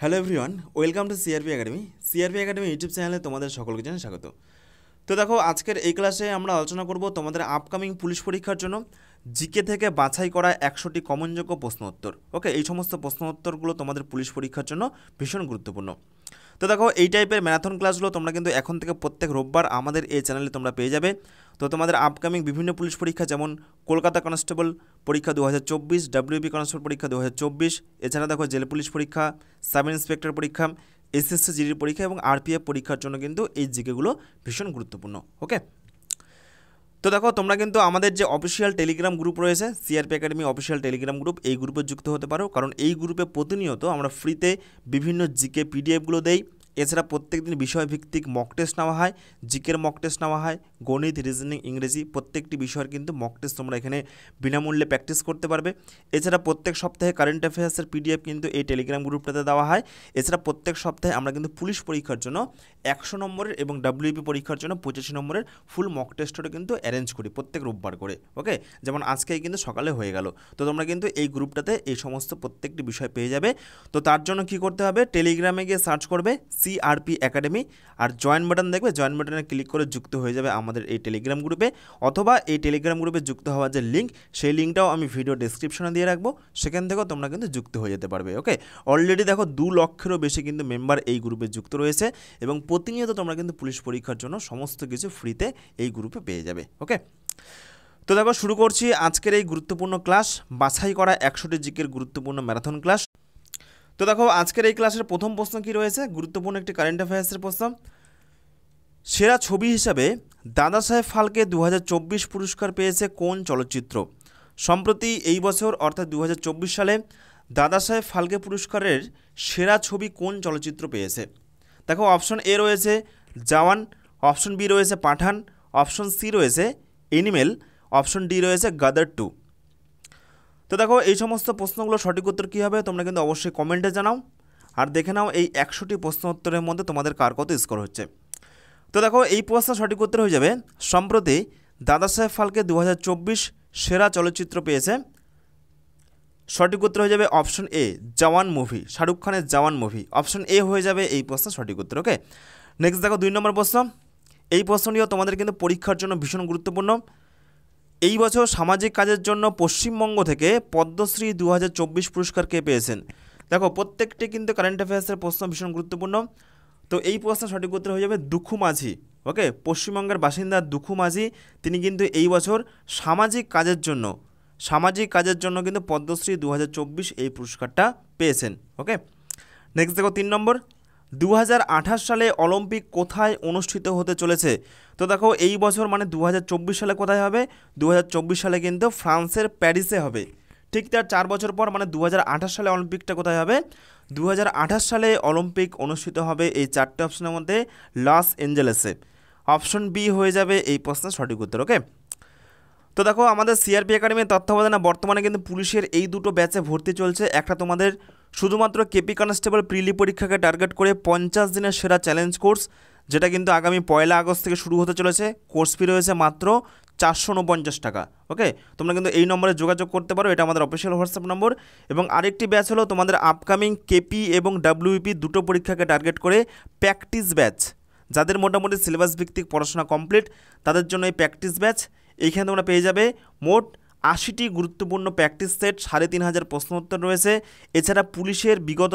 Hello everyone, welcome to CRP academy. CRP academy YouTube চ্যানেলে তোমাদের সকলকে জানাই স্বাগত। তো দেখো, আজকের এই ক্লাসে আমরা আলোচনা করব তোমাদের আপকামিং পুলিশ পরীক্ষার জন্য জিকে থেকে বাছাই করা 100টি কমনযোগ্য প্রশ্ন উত্তর। ওকে, এই সমস্ত প্রশ্ন উত্তরগুলো তোমাদের পুলিশ পরীক্ষার জন্য ভীষণ গুরুত্বপূর্ণ। তো দেখো, এই টাইপের ম্যারাথন ক্লাসগুলো তোমরা কিন্তু এখন থেকে প্রত্যেক রোববার আমাদের এই চ্যানেলে তোমরা পেয়ে যাবে। তো তোমাদের আপকামিং বিভিন্ন পুলিশ পরীক্ষা, যেমন কলকাতা কনস্টেবল পরীক্ষা 2024, ডাব্লিউবি কনস্টেবল পরীক্ষা 2024, এছাড়া দেখো জেল পুলিশ পরীক্ষা, সাব ইন্সপেক্টর পরীক্ষা, এসএসসি জিডির পরীক্ষা এবং আরপিএফ পরীক্ষার জন্য কিন্তু এই জিকেগুলো ভীষণ গুরুত্বপূর্ণ। ওকে, তো দেখো, তোমরা কিন্তু আমাদের যে অফিসিয়াল টেলিগ্রাম গ্রুপ রয়েছে, CRP academy official Telegram group, এই গ্রুপে যুক্ত হতে পারো, কারণ এই গ্রুপে প্রতিনিয়ত আমরা ফ্রিতে বিভিন্ন জিকে পিডিএফগুলো দেই। এছাড়া প্রত্যেকদিন বিষয়ভিত্তিক মক টেস্ট নেওয়া হয়, জিকের মক টেস্ট নেওয়া হয়, গণিত, রিজনিং, ইংরেজি প্রত্যেকটি বিষয়ের কিন্তু মক টেস্ট তোমরা এখানে বিনামূল্যে প্র্যাকটিস করতে পারবে। এছাড়া প্রত্যেক সপ্তাহে কারেন্ট অ্যাফেয়ার্সের পিডিএফ কিন্তু এই টেলিগ্রাম গ্রুপটাতে দেওয়া হয়। এছাড়া প্রত্যেক সপ্তাহে আমরা কিন্তু পুলিশ পরীক্ষার জন্য 100 নম্বরের এবং ডাব্লিউপি পরীক্ষার জন্য 85 নম্বরের ফুল মক টেস্টটা কিন্তু অ্যারেঞ্জ করি প্রত্যেক রোববার করে। ওকে, যেমন আজকেই কিন্তু সকালে হয়ে গেল। তো তোমরা কিন্তু এই গ্রুপটাতে এই সমস্ত প্রত্যেকটি বিষয় পেয়ে যাবে। তো তার জন্য কি করতে হবে, টেলিগ্রামে গিয়ে সার্চ করবে সিআরপি একাডেমি, আর জয়েন বাটন দেখবে, জয়েন বাটনে ক্লিক করে যুক্ত হয়ে যাবে আমাদের এই টেলিগ্রাম গ্রুপে। অথবা এই টেলিগ্রাম গ্রুপে যুক্ত হওয়ার যে লিঙ্ক, সেই লিঙ্কটাও আমি ভিডিও ডেসক্রিপশনে দিয়ে রাখবো, সেখান থেকেও তোমরা কিন্তু যুক্ত হয়ে যেতে পারবে। ওকে, অলরেডি দেখো 2 লক্ষেরও বেশি কিন্তু মেম্বার এই গ্রুপে যুক্ত রয়েছে এবং প্রতিনিয়ত তোমরা কিন্তু পুলিশ পরীক্ষার জন্য সমস্ত কিছু ফ্রিতে এই গ্রুপে পেয়ে যাবে। ওকে, তো দেখো, শুরু করছি আজকের এই গুরুত্বপূর্ণ ক্লাস, বাছাই করা 100টি জিকের গুরুত্বপূর্ণ ম্যারাথন ক্লাস। তো দেখো, আজকের এই ক্লাসের প্রথম প্রশ্ন কি রয়েছে, গুরুত্বপূর্ণ একটি কারেন্ট অ্যাফেয়ার্সের প্রশ্ন। সেরা ছবি হিসাবে দাদা সাহেব ফালকে 2024 পুরস্কার পেয়েছে কোন চলচ্চিত্র? সম্প্রতি এই বছর অর্থাৎ 2024 সালে দাদা সাহেব ফালকে পুরস্কারের সেরা ছবি কোন চলচ্চিত্র পেয়েছে? দেখো, অপশন এ রয়েছে জওয়ান, অপশন বি রয়েছে পাঠান, অপশন সি রয়েছে এনিমেল, অপশন ডি রয়েছে গাদার 2। তো দেখো, এই সমস্ত প্রশ্নগুলো সঠিক উত্তর কী হবে তোমরা কিন্তু অবশ্যই কমেন্টে জানাও, আর দেখে নাও এই 100টি প্রশ্ন উত্তরের মধ্যে তোমাদের কার কত স্কোর হচ্ছে। তো দেখো, এই প্রশ্নের সঠিক উত্তর হয়ে যাবে, সম্প্রতি দাদা সাহেব ফালকে 2024 সেরা চলচ্চিত্র পেয়েছে। সঠিক উত্তর হয়ে যাবে option A jawan movie, Shahrukh খানের জওয়ান মুভি। অপশন এ হয়ে যাবে এই প্রশ্নের সঠিক উত্তর। ওকে, নেক্সট দেখো 2 নম্বর প্রশ্ন। এই প্রশ্নটিও তোমাদের কিন্তু পরীক্ষার জন্য ভীষণ গুরুত্বপূর্ণ। এই বছর সামাজিক কাজের জন্য পশ্চিমবঙ্গ থেকে পদ্মশ্রী 2024 পুরস্কার কে পেয়েছেন? দেখো, প্রত্যেকটি কিন্তু কারেন্ট অ্যাফেয়ার্সের প্রশ্ন ভীষণ গুরুত্বপূর্ণ। তো এই প্রশ্নের সঠিক উত্তর হয়ে যাবে দুখু মাঝি। ওকে, পশ্চিমবঙ্গের বাসিন্দা দুখু মাঝি, তিনি কিন্তু এই বছর সামাজিক কাজের জন্য কিন্তু পদ্মশ্রী 2024 এই পুরস্কারটা পেয়েছেন। ওকে, নেক্সট দেখো 3 নম্বর। 2028 সালে অলিম্পিক কোথায় অনুষ্ঠিত হতে চলেছে? তো দেখো, এই বছর মানে 2024 সালে কোথায় হবে? 2024 সালে কিন্তু ফ্রান্সের প্যারিসে হবে। ঠিক তার 4 বছর পর মানে 2028 সালে অলিম্পিকটা কোথায় হবে? 2028 সালে অলিম্পিক অনুষ্ঠিত হবে এই 4টে অপশনের মধ্যে লস এঞ্জেলেসে। অপশন বি হয়ে যাবে এই প্রশ্নের সঠিক উত্তর। ওকে, তো দেখো, আমাদের সিআরপি একাডেমির তত্ত্বাবধানে বর্তমানে কিন্তু পুলিশের এই দুটো ব্যাচে ভর্তি চলছে। একটা তোমাদের শুধুমাত্র কেপি কনস্টেবল প্রিলি পরীক্ষাকে টার্গেট করে 50 দিনের সেরা চ্যালেঞ্জ কোর্স, যেটা কিন্তু আগামী 1 আগস্ট থেকে শুরু হতে চলেছে। কোর্স ফি রয়েছে মাত্র 449 টাকা। ওকে, তোমরা কিন্তু এই নম্বরে যোগাযোগ করতে পারো, এটা আমাদের অফিসিয়াল হোয়াটসঅ্যাপ নম্বর। এবং আরেকটি ব্যাচ হলো তোমাদের আপকামিং কেপি এবং ডাব্লিউপি দুটো পরীক্ষাকে টার্গেট করে প্র্যাকটিস ব্যাচ, যাদের মোটামুটি সিলেবাস ভিত্তিক পড়াশোনা কমপ্লিট, তাদের জন্য এই প্র্যাকটিস ব্যাচ। এইখানে তোমরা পেয়ে যাবে মোট 80টি গুরুত্বপূর্ণ প্র্যাকটিস সেট, 3500 প্রশ্ন উত্তর রয়েছে। এছাড়া পুলিশের বিগত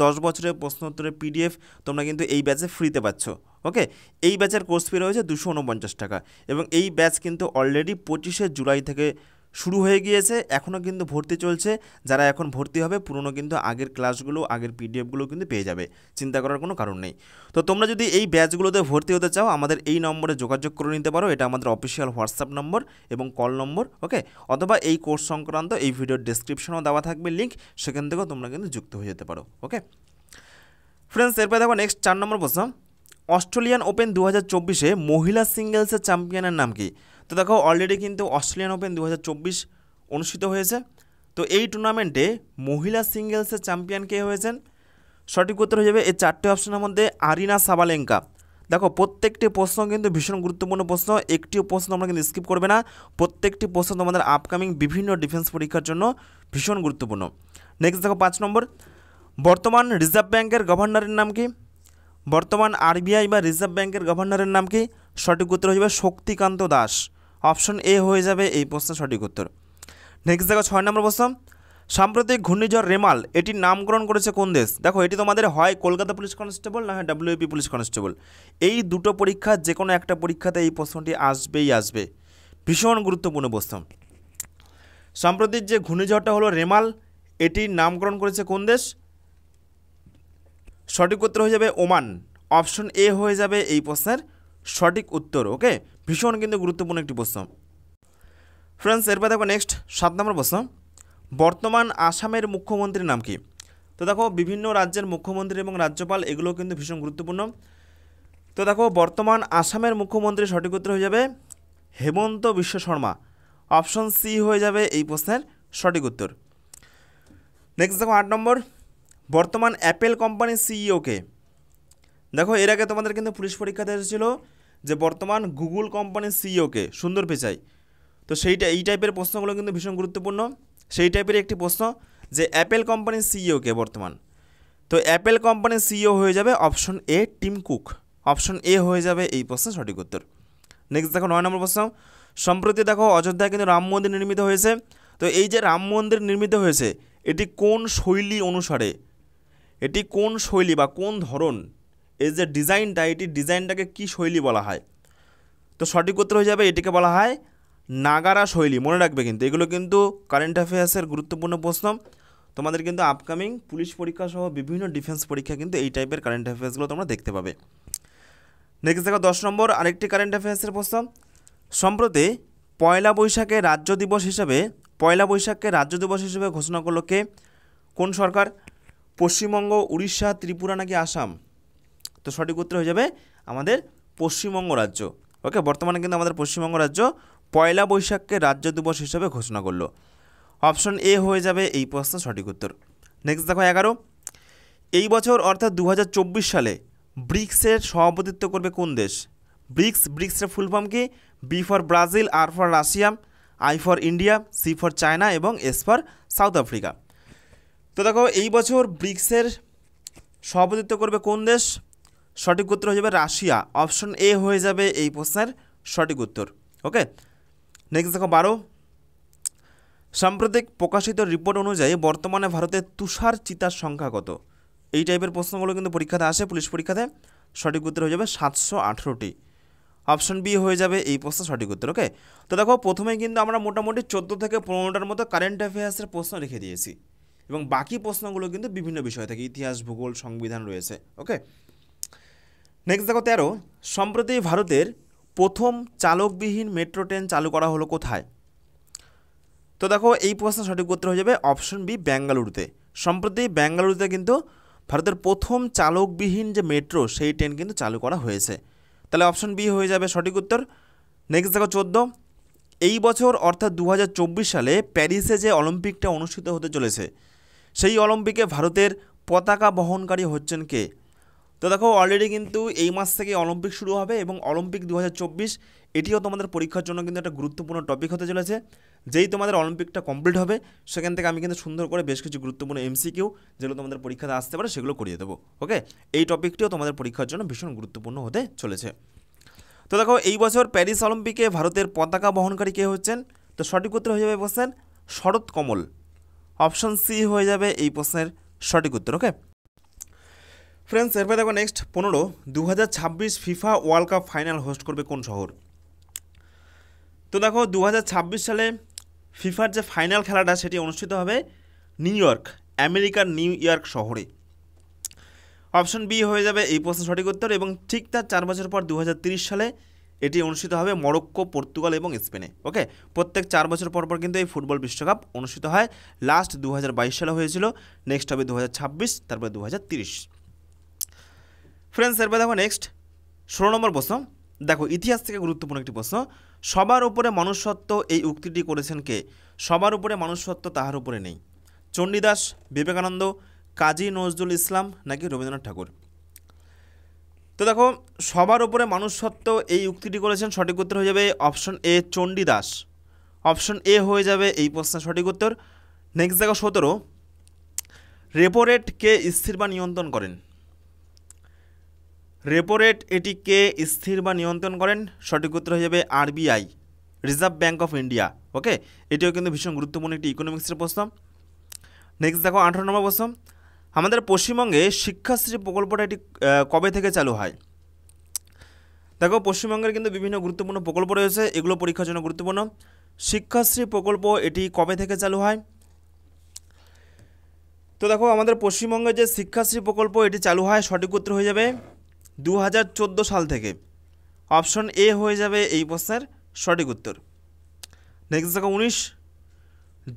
10 বছরের প্রশ্ন উত্তরের পিডিএফ তোমরা কিন্তু এই ব্যাচে ফ্রিতে পাচ্ছ। ওকে, এই ব্যাচের কোর্স ফি রয়েছে 249 টাকা এবং এই ব্যাচ কিন্তু অলরেডি 25শে জুলাই থেকে শুরু হয়ে গিয়েছে, এখনও কিন্তু ভর্তি চলছে। যারা এখন ভর্তি হবে পুরনো কিন্তু আগের ক্লাসগুলো, আগের পিডিএফগুলো কিন্তু পেয়ে যাবে, চিন্তা করার কোনো কারণ নেই। তো তোমরা যদি এই ব্যাচগুলোতে ভর্তি হতে চাও আমাদের এই নম্বরে যোগাযোগ করে নিতে পারো, এটা আমাদের অফিসিয়াল হোয়াটসঅ্যাপ নম্বর এবং কল নম্বর। ওকে, অথবা এই কোর্স সংক্রান্ত এই ভিডিওর ডেসক্রিপশনেও দেওয়া থাকবে লিঙ্ক, সেখান থেকেও তোমরা কিন্তু যুক্ত হয়ে যেতে পারো। ওকে ফ্রেন্ডস, এরপরে দেখো নেক্সট 4 নম্বর প্রশ্ন। অস্ট্রেলিয়ান ওপেন 2024-এ মহিলা সিঙ্গেলসের চ্যাম্পিয়নের নাম কি? তো দেখো, অলরেডি কিন্তু অস্ট্রেলিয়ান ওপেন 2024 অনুষ্ঠিত হয়েছে। তো এই টুর্নামেন্টে মহিলা সিঙ্গেলসের চ্যাম্পিয়ন কে হয়েছেন? সঠিক উত্তর হয়ে যাবে এই 4টে অপশনের মধ্যে আরিনা সাবালেঙ্কা। দেখো, প্রত্যেকটি প্রশ্ন কিন্তু ভীষণ গুরুত্বপূর্ণ প্রশ্ন, একটিও প্রশ্ন আমরা কিন্তু স্কিপ করবে না। প্রত্যেকটি প্রশ্ন তোমাদের আপকামিং বিভিন্ন ডিফেন্স পরীক্ষার জন্য ভীষণ গুরুত্বপূর্ণ। নেক্সট দেখো 5 নম্বর। বর্তমান রিজার্ভ ব্যাংকের গভর্নরের নাম কি? বর্তমান আরবিআই বা রিজার্ভ ব্যাংকের গভর্নরের নাম কি? সঠিক উত্তর হয়ে যাবে শক্তিকান্ত দাস। অপশন এ হয়ে যাবে এই প্রশ্নের সঠিক উত্তর। নেক্সট দেখো 6 নম্বর প্রশ্ন। সাম্প্রতিক ঘূর্ণিঝড় রেমাল এটির নামকরণ করেছে কোন দেশ? দেখো এটি তোমাদের হয় কলকাতা পুলিশ কনস্টেবল না হয় ডাব্লিউপি পুলিশ কনস্টেবল, এই দুটো পরীক্ষা যে কোনো একটা পরীক্ষাতে এই প্রশ্নটি আসবেই আসবে, ভীষণ গুরুত্বপূর্ণ প্রশ্ন। সাম্প্রতিক যে ঘূর্ণিঝড়টা হলো রেমাল, এটির নামকরণ করেছে কোন দেশ? সঠিক উত্তর হয়ে যাবে ওমান। অপশন এ হয়ে যাবে এই প্রশ্নের সঠিক উত্তর। ওকে, ভীষণ কিন্তু গুরুত্বপূর্ণ একটি প্রশ্ন। ফ্রেন্ডস, এরপর দেখো নেক্সট 7 নম্বর প্রশ্ন। বর্তমান আসামের মুখ্যমন্ত্রীর নাম কি? তো দেখো বিভিন্ন রাজ্যের মুখ্যমন্ত্রী এবং রাজ্যপাল এগুলো কিন্তু ভীষণ গুরুত্বপূর্ণ। তো দেখো বর্তমান আসামের মুখ্যমন্ত্রীর সঠিক উত্তর হয়ে যাবে হেমন্ত বিশ্ব শর্মা। অপশন সি হয়ে যাবে এই প্রশ্নের সঠিক উত্তর। নেক্সট দেখো 8 নম্বর। বর্তমান অ্যাপেল কোম্পানির সিইওকে? দেখো এর আগে তোমাদের কিন্তু পুলিশ পরীক্ষাতে এসেছিল যে বর্তমান গুগল কোম্পানির সিইওকে, সুন্দর পেঁচাই। তো এই টাইপের প্রশ্নগুলো কিন্তু ভীষণ গুরুত্বপূর্ণ। সেই টাইপের একটি প্রশ্ন যে অ্যাপেল কোম্পানির সিইওকে বর্তমান। তো অ্যাপেল কোম্পানির সিইও হয়ে যাবে option A Tim Cook. Option A হয়ে যাবে এই প্রশ্নের সঠিক উত্তর। নেক্সট দেখো 9 নম্বর প্রশ্ন। সম্প্রতি দেখো অযোধ্যায় কিন্তু রাম মন্দির নির্মিত হয়েছে। তো এই যে রাম মন্দির নির্মিত হয়েছে এটি কোন শৈলী অনুসারে, এটি কোন শৈলী বা কোন ধরন, এই যে ডিজাইনটা, এটি ডিজাইনটাকে কি শৈলী বলা হয়? তো সঠিক উত্তর হয়ে যাবে এটিকে বলা হয় নাগারা শৈলী। মনে রাখবে কিন্তু এগুলো কিন্তু কারেন্ট অ্যাফেয়ার্সের গুরুত্বপূর্ণ প্রশ্ন। তোমাদের কিন্তু আপকামিং পুলিশ পরীক্ষা সহ বিভিন্ন ডিফেন্স পরীক্ষা কিন্তু এই টাইপের কারেন্ট অ্যাফেয়ার্সগুলো তোমরা দেখতে পাবে। নেক্সট দেখো 10 নম্বর আরেকটি কারেন্ট অ্যাফেয়ার্সের প্রশ্ন। সম্প্রতি পয়লা বৈশাখকে রাজ্য দিবস হিসেবে ঘোষণা করলো কে? কোন সরকার? পশ্চিমবঙ্গ, উড়িষ্যা, ত্রিপুরা নাকি আসাম? তো সঠিক উত্তর হয়ে যাবে আমাদের পশ্চিমবঙ্গ রাজ্য। ওকে, বর্তমানে কিন্তু আমাদের পশ্চিমবঙ্গ রাজ্য পয়লা বৈশাখকে রাজ্য দিবস হিসেবে ঘোষণা করলো। অপশন এ হয়ে যাবে এই প্রশ্নের সঠিক উত্তর। নেক্সট দেখো 11। এই বছর অর্থাৎ 2024 সালে ব্রিক্সের সভাপতিত্ব করবে কোন দেশ? ব্রিক্সের ফুল ফর্ম কি? B for Brazil, R for Russia, I for India, C for China এবং এস ফর সাউথ আফ্রিকা। তো দেখো এই বছর ব্রিক্সের সভাপতিত্ব করবে কোন দেশ? সঠিক উত্তর হয়ে যাবে রাশিয়া। অপশন এ হয়ে যাবে এই প্রশ্নের সঠিক উত্তর। ওকে, নেক্সট দেখো 12। সাম্প্রতিক প্রকাশিত রিপোর্ট অনুযায়ী বর্তমানে ভারতের তুষার চিতার সংখ্যা কত? এই টাইপের প্রশ্নগুলো কিন্তু পরীক্ষাতে আসে, পুলিশ পরীক্ষাতে। সঠিক উত্তর হয়ে যাবে 718টি। অপশন বি হয়ে যাবে এই প্রশ্নের সঠিক উত্তর। ওকে, তো দেখো প্রথমেই কিন্তু আমরা মোটামুটি 14 থেকে 15টার মতো কারেন্ট অ্যাফেয়ার্সের প্রশ্ন রেখে দিয়েছি এবং বাকি প্রশ্নগুলো কিন্তু বিভিন্ন বিষয় থেকে ইতিহাস, ভূগোল, সংবিধান রয়েছে। ওকে, নেক্সট দেখো 13। সম্প্রতি ভারতের প্রথম চালকবিহীন মেট্রো ট্রেন চালু করা হলো কোথায়? তো দেখো এই প্রশ্নের সঠিক উত্তর হয়ে যাবে অপশন বি বেঙ্গালুরুতে। সম্প্রতি বেঙ্গালুরুতে কিন্তু ভারতের প্রথম চালকবিহীন যে মেট্রো সেই ট্রেন কিন্তু চালু করা হয়েছে। তাহলে অপশন বি হয়ে যাবে সঠিক উত্তর। নেক্সট দেখো 14। এই বছর অর্থাৎ 2024 সালে প্যারিসে যে অলিম্পিকটা অনুষ্ঠিত হতে চলেছে সেই অলিম্পিকে ভারতের পতাকা বহনকারী হচ্ছেন কে? তো দেখো অলরেডি কিন্তু এই মাস থেকে অলিম্পিক শুরু হবে এবং অলিম্পিক 2024 এটিও তোমাদের পরীক্ষার জন্য কিন্তু একটা গুরুত্বপূর্ণ টপিক হতে চলেছে। যেই তোমাদের অলিম্পিকটা কমপ্লিট হবে সেখান থেকে আমি কিন্তু সুন্দর করে বেশ কিছু গুরুত্বপূর্ণ এমসিকিউ যেগুলো তোমাদের পরীক্ষাতে আসতে পারে সেগুলো করিয়ে দেবো। ওকে, এই টপিকটিও তোমাদের পরীক্ষার জন্য ভীষণ গুরুত্বপূর্ণ হতে চলেছে। তো দেখো এই বছর প্যারিস অলিম্পিকে ভারতের পতাকা বহনকারী কে হচ্ছেন? তো সঠিক উত্তর হয়ে যাবে প্রশ্নের শরৎ কমল। অপশন সি হয়ে যাবে এই প্রশ্নের সঠিক উত্তর। ওকে ফ্রেন্ডস, এরপরে দেখো next 15। 2026 FIFA world cup final host করবে কোন শহর? তো দেখো 2026 সালে ফিফার যে ফাইনাল খেলাটা সেটি অনুষ্ঠিত হবে নিউ ইয়র্ক, আমেরিকার নিউ ইয়র্ক শহরে। অপশন বি হয়ে যাবে এই প্রশ্নের সঠিক উত্তর এবং ঠিক তার 4 বছর পর 2030 সালে এটি অনুষ্ঠিত হবে মরক্কো, পর্তুগাল এবং স্পেনে। ওকে, প্রত্যেক 4 বছর পর পর কিন্তু এই ফুটবল বিশ্বকাপ অনুষ্ঠিত হয়। লাস্ট 2022 সালে হয়েছিল, নেক্সট হবে 2026, তারপরে 2030। ফ্রেন্ডস, এরপর দেখো নেক্সট 16 নম্বর প্রশ্ন। দেখো ইতিহাস থেকে গুরুত্বপূর্ণ একটি প্রশ্ন। সবার উপরে মনুষ্যত্ব এই উক্তিটি করেছেন কে? সবার উপরে মনুষ্যত্ব তাহার উপরে নেই। চণ্ডীদাস, বিবেকানন্দ, কাজী নজরুল ইসলাম নাকি রবীন্দ্রনাথ ঠাকুর? তো দেখো সবার উপরে মনুষ্যত্ব এই উক্তিটি করেছেন, সঠিক উত্তর হয়ে যাবে option A Chandidas. Option A হয়ে যাবে এই প্রশ্নের সঠিক উত্তর। নেক্সট দেখো 17। রেপো রেট কে স্থির বা নিয়ন্ত্রণ করেন? রেপো রেট এটি কে স্থির বা নিয়ন্ত্রণ করেন? সঠিক উত্তর হয়ে যাবে RBI, reserve bank of India. Okay, এটিও কিন্তু ভীষণ গুরুত্বপূর্ণ একটি ইকোনমিক্সের প্রশ্ন। নেক্সট দেখো 18 নম্বর প্রশ্ন, আমাদের পশ্চিমবঙ্গে শিক্ষাশ্রী প্রকল্পটা এটি কবে থেকে চালু হয়? দেখো পশ্চিমবঙ্গের কিন্তু বিভিন্ন গুরুত্বপূর্ণ প্রকল্প রয়েছে, এগুলো পরীক্ষার জন্য গুরুত্বপূর্ণ। শিক্ষাশ্রী প্রকল্প এটি কবে থেকে চালু হয়? তো দেখো আমাদের পশ্চিমবঙ্গে যে শিক্ষাশ্রী প্রকল্প এটি চালু হয়, সঠিক উত্তর হয়ে যাবে 2014 সাল থেকে। অপশন এ হয়ে যাবে এই প্রশ্নের সঠিক উত্তর। নেক্সট দেখো 19,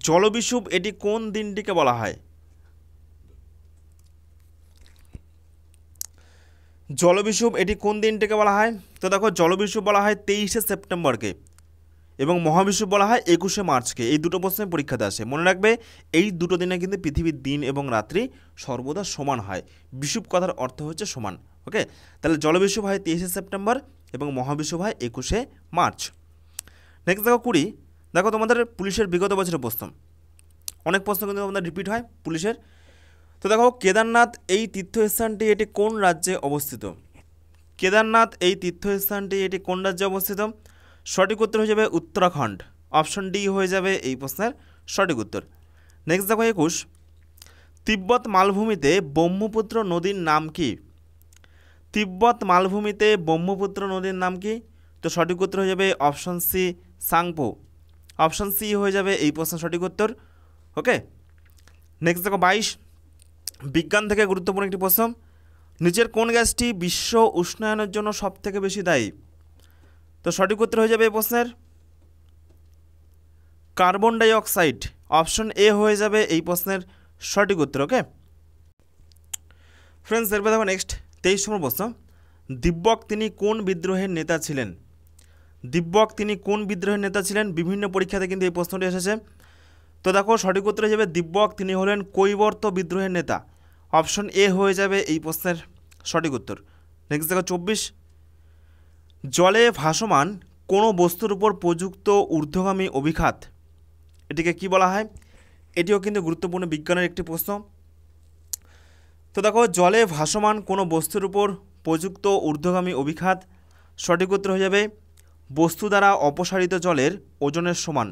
জলবিষুব এটি কোন দিনটিকে বলা হয়? জলবিষুব এটি কোন দিনটিকে বলা হয়? তো দেখো জলবিষুব বলা হয় 23শে সেপ্টেম্বরকে এবং মহাবিষুব বলা হয় 21শে মার্চকে। এই দুটো প্রশ্নে পরীক্ষাতে আসে, মনে রাখবে এই দুটো দিনে কিন্তু পৃথিবীর দিন এবং রাত্রি সর্বদা সমান হয়। বিষুব কথার অর্থ হচ্ছে সমান। ওকে, তাহলে জলবিষুব হয় 23শে সেপ্টেম্বর এবং মহাবিষুব হয় 21শে মার্চ। নেক্সট দেখো 20, দেখো তোমাদের পুলিশের বিগত বছরের প্রশ্ন, অনেক প্রশ্ন কিন্তু তোমাদের রিপিট হয় পুলিশের। তো দেখো কেদারনাথ এই তীর্থস্থানটি এটি কোন রাজ্যে অবস্থিত? কেদারনাথ এই তীর্থস্থানটি এটি কোন রাজ্যে অবস্থিত? সঠিক উত্তর হয়ে যাবে উত্তরাখণ্ড। অপশন ডি হয়ে যাবে এই প্রশ্নের সঠিক উত্তর। নেক্সট দেখো 21, তিব্বত মালভূমিতে ব্রহ্মপুত্র নদীর নাম কি? তিব্বত মালভূমিতে ব্রহ্মপুত্র নদীর নাম কি? তো সঠিক উত্তর হয়ে যাবে option C Tsangpo. Option C হয়ে যাবে এই প্রশ্নের সঠিক উত্তর। ওকে, নেক্সট দেখো 22, বিজ্ঞান থেকে গুরুত্বপূর্ণ একটি প্রশ্ন, নিচের কোন গ্যাসটি বিশ্ব উষ্ণায়নের জন্য সবথেকে বেশি দায়ী? তো সঠিক উত্তর হয়ে যাবে এই প্রশ্নের কার্বন ডাই অক্সাইড। অপশন এ হয়ে যাবে এই প্রশ্নের সঠিক উত্তর। ওকে ফ্রেন্ডস, এরপর দেখো নেক্সট 23 নম্বর প্রশ্ন, দিব্যক তিনি কোন বিদ্রোহের নেতা ছিলেন? দিব্যক তিনি কোন বিদ্রোহের নেতা ছিলেন? বিভিন্ন পরীক্ষাতে কিন্তু এই প্রশ্নটি এসেছে। তো দেখো সঠিক উত্তর হয়ে যাবে দিব্যক তিনি হলেন কৈবর্ত বিদ্রোহের নেতা। অপশন এ হয়ে যাবে এই প্রশ্নের সঠিক উত্তর। নেক্সট দেখো 24, জলে ভাসমান কোনো বস্তুর উপর প্রযুক্ত ঊর্ধ্বগামী অভিঘাত এটিকে কি বলা হয়? এটিও কিন্তু গুরুত্বপূর্ণ বিজ্ঞানের একটি প্রশ্ন। তো দেখো জলে ভাসমান কোনো বস্তুর উপর প্রযুক্ত ঊর্ধ্বগামী অভিঘাত, সঠিক উত্তর হয়ে যাবে বস্তু দ্বারা অপসারিত জলের ওজনের সমান।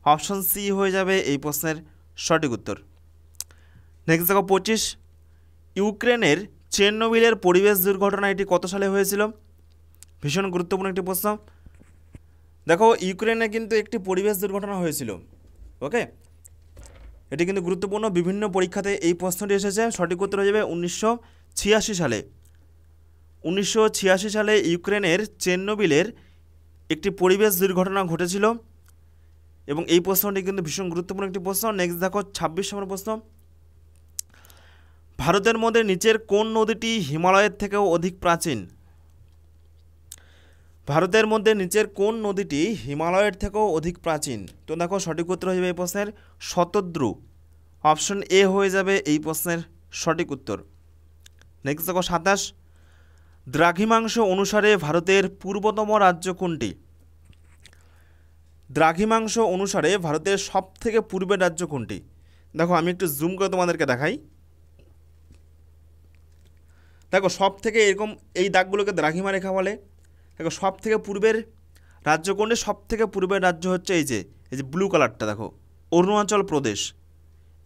অপশন সি হয়ে যাবে এই প্রশ্নের সঠিক উত্তর। নেক্সট দেখো 25, ইউক্রেনের চেরনোবিলের পরিবেশ দুর্ঘটনা এটি কত সালে হয়েছিল? ভীষণ গুরুত্বপূর্ণ একটি প্রশ্ন। দেখো ইউক্রেনে কিন্তু একটি পরিবেশ দুর্ঘটনা হয়েছিল। ওকে, এটি কিন্তু গুরুত্বপূর্ণ, বিভিন্ন পরীক্ষাতে এই প্রশ্নটি এসেছে। সঠিক উত্তর হয়ে যাবে 1986 সালে। 1986 সালে ইউক্রেনের চেরনোবিলের একটি পরিবেশ দুর্ঘটনা ঘটেছিল এবং এই প্রশ্নটি কিন্তু ভীষণ গুরুত্বপূর্ণ একটি প্রশ্ন। নেক্সট দেখো 26 নম্বর প্রশ্ন, ভারতের মধ্যে নিচের কোন নদীটি হিমালয়ের থেকেও অধিক প্রাচীন? ভারতের মধ্যে নিচের কোন নদীটি হিমালয়ের থেকেও অধিক প্রাচীন? তো দেখো সঠিক উত্তর হয়ে যাবে এই প্রশ্নের শতদ্রু। অপশন এ হয়ে যাবে এই প্রশ্নের সঠিক উত্তর। নেক্সট দেখো 27, দ্রাঘিমাংশ অনুসারে ভারতের পূর্বতম রাজ্য কোনটি? দ্রাঘিমাংশ অনুসারে ভারতের সবথেকে পূর্বের রাজ্য কোনটি? দেখো আমি একটু জুম করে তোমাদেরকে দেখাই। দেখো সব থেকে এরকম এই দাগগুলোকে দ্রাঘিমা রেখা বলে। দেখো সব থেকে পূর্বের রাজ্য কোনটি? সব থেকে পূর্বের রাজ্য হচ্ছে এই যে ব্লু কালারটা, দেখো অরুণাচল প্রদেশ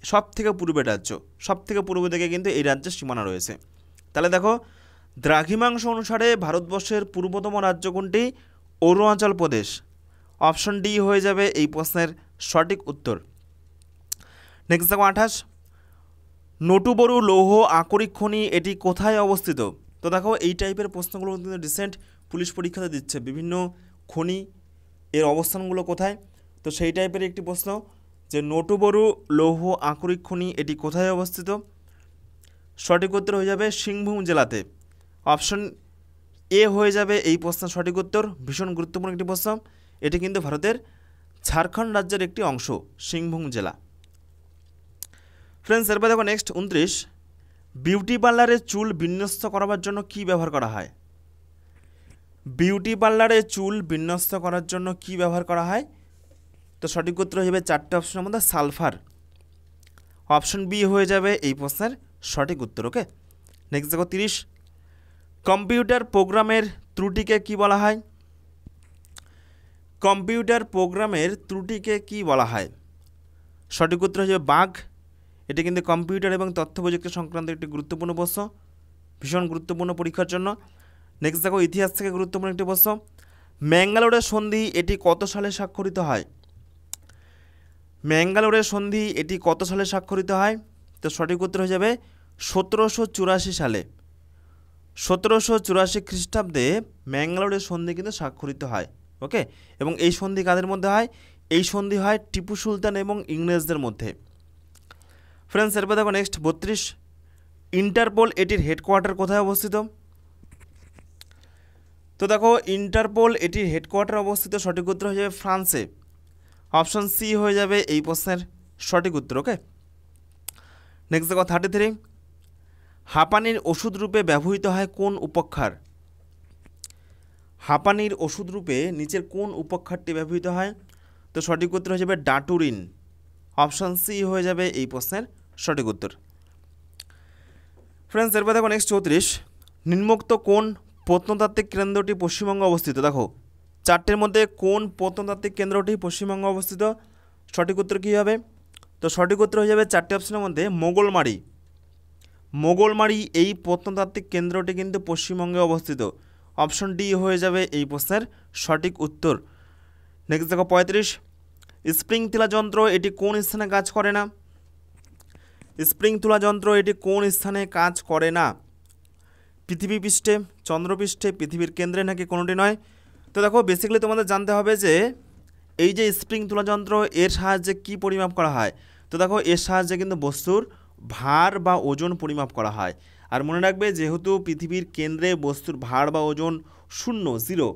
সব থেকে পূর্বের রাজ্য। সব থেকে পূর্ব দিকে কিন্তু এই রাজ্যের সীমানা রয়েছে। তাহলে দেখো দ্রাঘিমাংশ অনুসারে ভারতবর্ষের পূর্বতম রাজ্য কোনটি? অরুণাচল প্রদেশ। অপশন ডি হয়ে যাবে এই প্রশ্নের সঠিক উত্তর। নেক্সট দেখো 28, নটুবরু লৌহ আকরিক খনি এটি কোথায় অবস্থিত? তো দেখো এই টাইপের প্রশ্নগুলো কিন্তু রিসেন্ট পুলিশ পরীক্ষাতে দিচ্ছে, বিভিন্ন খনি এর অবস্থানগুলো কোথায়। তো সেই টাইপের একটি প্রশ্ন যে নটুবরু লৌহ আকরিক খনি এটি কোথায় অবস্থিত? সঠিক উত্তর হয়ে যাবে সিংভূম জেলাতে। অপশন এ হয়ে যাবে এই প্রশ্নের সঠিক উত্তর। ভীষণ গুরুত্বপূর্ণ একটি প্রশ্ন, এটি কিন্তু ভারতের ঝাড়খণ্ড রাজ্যের একটি অংশ, সিংভূম জেলা। ফ্রেন্ডস, এরপর দেখো নেক্সট 29, বিউটি পার্লারে চুল বিন্যস্ত করার জন্য কি ব্যবহার করা হয়? বিউটি পার্লারে চুল বিন্যস্ত করার জন্য কি ব্যবহার করা হয়? তো সঠিক উত্তর হয়ে যাবে চারটে অপশনের মধ্যে সালফার। অপশন বি হয়ে যাবে এই প্রশ্নের সঠিক উত্তর। ওকে, নেক্সট দেখো 30, কম্পিউটার প্রোগ্রামের ত্রুটিকে কি বলা হয়? কম্পিউটার প্রোগ্রামের ত্রুটিকে কি বলা হয়? সঠিক উত্তর হয়ে যাবে বাগ। এটি কিন্তু কম্পিউটার এবং তথ্য প্রযুক্তি সংক্রান্ত একটি গুরুত্বপূর্ণ প্রশ্ন, ভীষণ গুরুত্বপূর্ণ পরীক্ষার জন্য। নেক্সট দেখো ইতিহাস থেকে গুরুত্বপূর্ণ একটি প্রশ্ন, ম্যাঙ্গালোরের সন্ধি এটি কত সালে স্বাক্ষরিত হয়? ম্যাঙ্গালোরের সন্ধি এটি কত সালে স্বাক্ষরিত হয়? তো সঠিক উত্তর হয়ে যাবে 1784 সালে। 1784 খ্রিস্টাব্দে ম্যাঙ্গালোরের সন্ধি কিন্তু স্বাক্ষরিত হয়। ওকে, এবং এই সন্ধি কাদের মধ্যে হয়? এই সন্ধি হয় টিপু সুলতান এবং ইংরেজদের মধ্যে। ফ্রেন্ডস, এরপর দেখো নেক্সট 32, ইন্টারপোল এটির হেডকোয়ার্টার কোথায় অবস্থিত? তো দেখো ইন্টারপোল এটির হেডকোয়ার্টার অবস্থিত, সঠিক উত্তর হয়ে যাবে ফ্রান্সে। অপশন সি হয়ে যাবে এই প্রশ্নের সঠিক উত্তর। ওকে, নেক্সট দেখো 33, হাঁপানির ওষুধ রূপে ব্যবহৃত হয় কোন উপক্ষার? হাঁপানির ওষুধ রূপে নিচের কোন উপক্ষারটি ব্যবহৃত হয়? তো সঠিক উত্তর হয়ে যাবে ডাটুরিন। অপশন সি হয়ে যাবে এই প্রশ্নের সঠিক উত্তর। ফ্রেন্ডস, এরপর দেখো নেক্সট 34, নিম্নোক্ত কোন প্রত্নতাত্ত্বিক কেন্দ্রটি পশ্চিমবঙ্গে অবস্থিত? দেখো চারটের মধ্যে কোন প্রত্নতাত্ত্বিক কেন্দ্রটি পশ্চিমবঙ্গে অবস্থিত? সঠিক উত্তর কী হবে? তো সঠিক উত্তর হয়ে যাবে চারটে অপশনের মধ্যে মোগলমারি। মোগলমারি এই প্রত্নতাত্ত্বিক কেন্দ্রটি কিন্তু পশ্চিমবঙ্গে অবস্থিত। অপশন ডি হয়ে যাবে এই প্রশ্নের সঠিক উত্তর। নেক্সট দেখো 35, স্প্রিং তুলা যন্ত্র এটি কোন স্থানে কাজ করে না? স্প্রিং তুলা যন্ত্র এটি কোন স্থানে কাজ করে না? পৃথিবী পৃষ্ঠে, চন্দ্রপৃষ্ঠে, পৃথিবীর কেন্দ্রে, নাকি কোনোটি নয়? তো দেখো বেসিক্যালি তোমাদের জানতে হবে যে এই যে স্প্রিং তুলা যন্ত্র এর সাহায্যে কি পরিমাপ করা হয়? তো দেখো এর সাহায্যে কিন্তু বস্তুর ভার বা ওজন পরিমাপ করা হয়। আর মনে রাখবে যেহেতু পৃথিবীর কেন্দ্রে বস্তুর ভার বা ওজন 0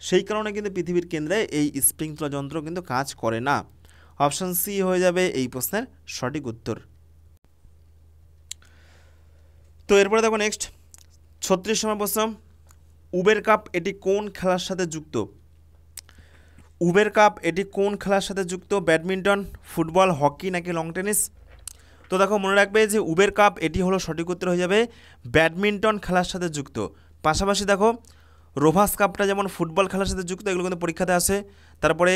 সেই কারণে কিন্তু পৃথিবীর কেন্দ্রে এই স্প্রিং তুলা যন্ত্র কিন্তু কাজ করে না। অপশন সি হয়ে যাবে এই প্রশ্নের সঠিক উত্তর। তো এরপরে দেখো নেক্সট 36 নম্বর প্রশ্ন, উবের কাপ এটি কোন খেলার সাথে যুক্ত? উবের কাপ এটি কোন খেলার সাথে যুক্ত? ব্যাডমিন্টন, ফুটবল, হকি, নাকি লং টেনিস? তো দেখো মনে রাখবে যে উবের কাপ এটি হলো সঠিক উত্তর হয়ে যাবে ব্যাডমিন্টন খেলার সাথে যুক্ত। পাশাপাশি দেখো রোভাস কাপটা যেমন ফুটবল খেলার সাথে যুক্ত, এগুলো কিন্তু পরীক্ষাতে আসে। তারপরে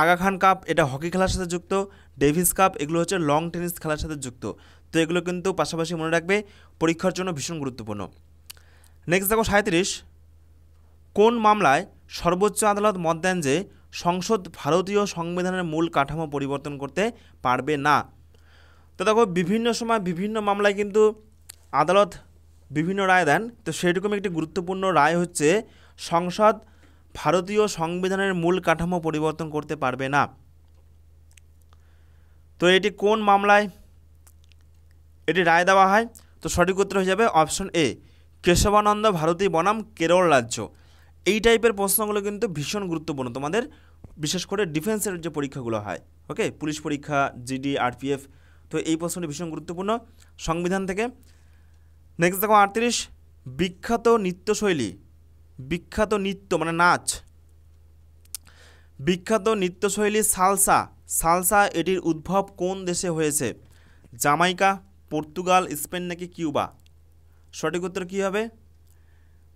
আগা খান কাপ এটা হকি খেলার সাথে যুক্ত, ডেভিস কাপ এগুলো হচ্ছে লং টেনিস খেলার সাথে যুক্ত। তো এগুলো কিন্তু পাশাপাশি মনে রাখবে, পরীক্ষার জন্য ভীষণ গুরুত্বপূর্ণ। নেক্সট দেখো 37, কোন মামলায় সর্বোচ্চ আদালত মত দেন যে সংসদ ভারতীয় সংবিধানের মূল কাঠামো পরিবর্তন করতে পারবে না? তো দেখো বিভিন্ন সময় বিভিন্ন মামলায় কিন্তু আদালত বিভিন্ন রায় দেন। তো সেরকম একটি গুরুত্বপূর্ণ রায় হচ্ছে সংসদ ভারতীয় সংবিধানের মূল কাঠামো পরিবর্তন করতে পারবে না। তো এটি কোন মামলায় এটি রায় দেওয়া হয়? তো সঠিক উত্তর হয়ে যাবে অপশন এ, কেশবানন্দ ভারতী বনাম কেরল রাজ্য। এই টাইপের প্রশ্নগুলো কিন্তু ভীষণ গুরুত্বপূর্ণ তোমাদের, বিশেষ করে ডিফেন্সের যে পরীক্ষাগুলো হয়, ওকে, পুলিশ পরীক্ষা, জিডি, আরপিএফ। তো এই প্রশ্নটি ভীষণ গুরুত্বপূর্ণ সংবিধান থেকে। নেক্সট দেখো 38, বিখ্যাত নৃত্যশৈলী, বিখ্যাত নৃত্য মানে নাচ, বিখ্যাত নৃত্যশৈলী সালসা, সালসা এটির উদ্ভব কোন দেশে হয়েছে? জামাইকা, পর্তুগাল, স্পেন, নাকি কিউবা? সঠিক উত্তর কী হবে?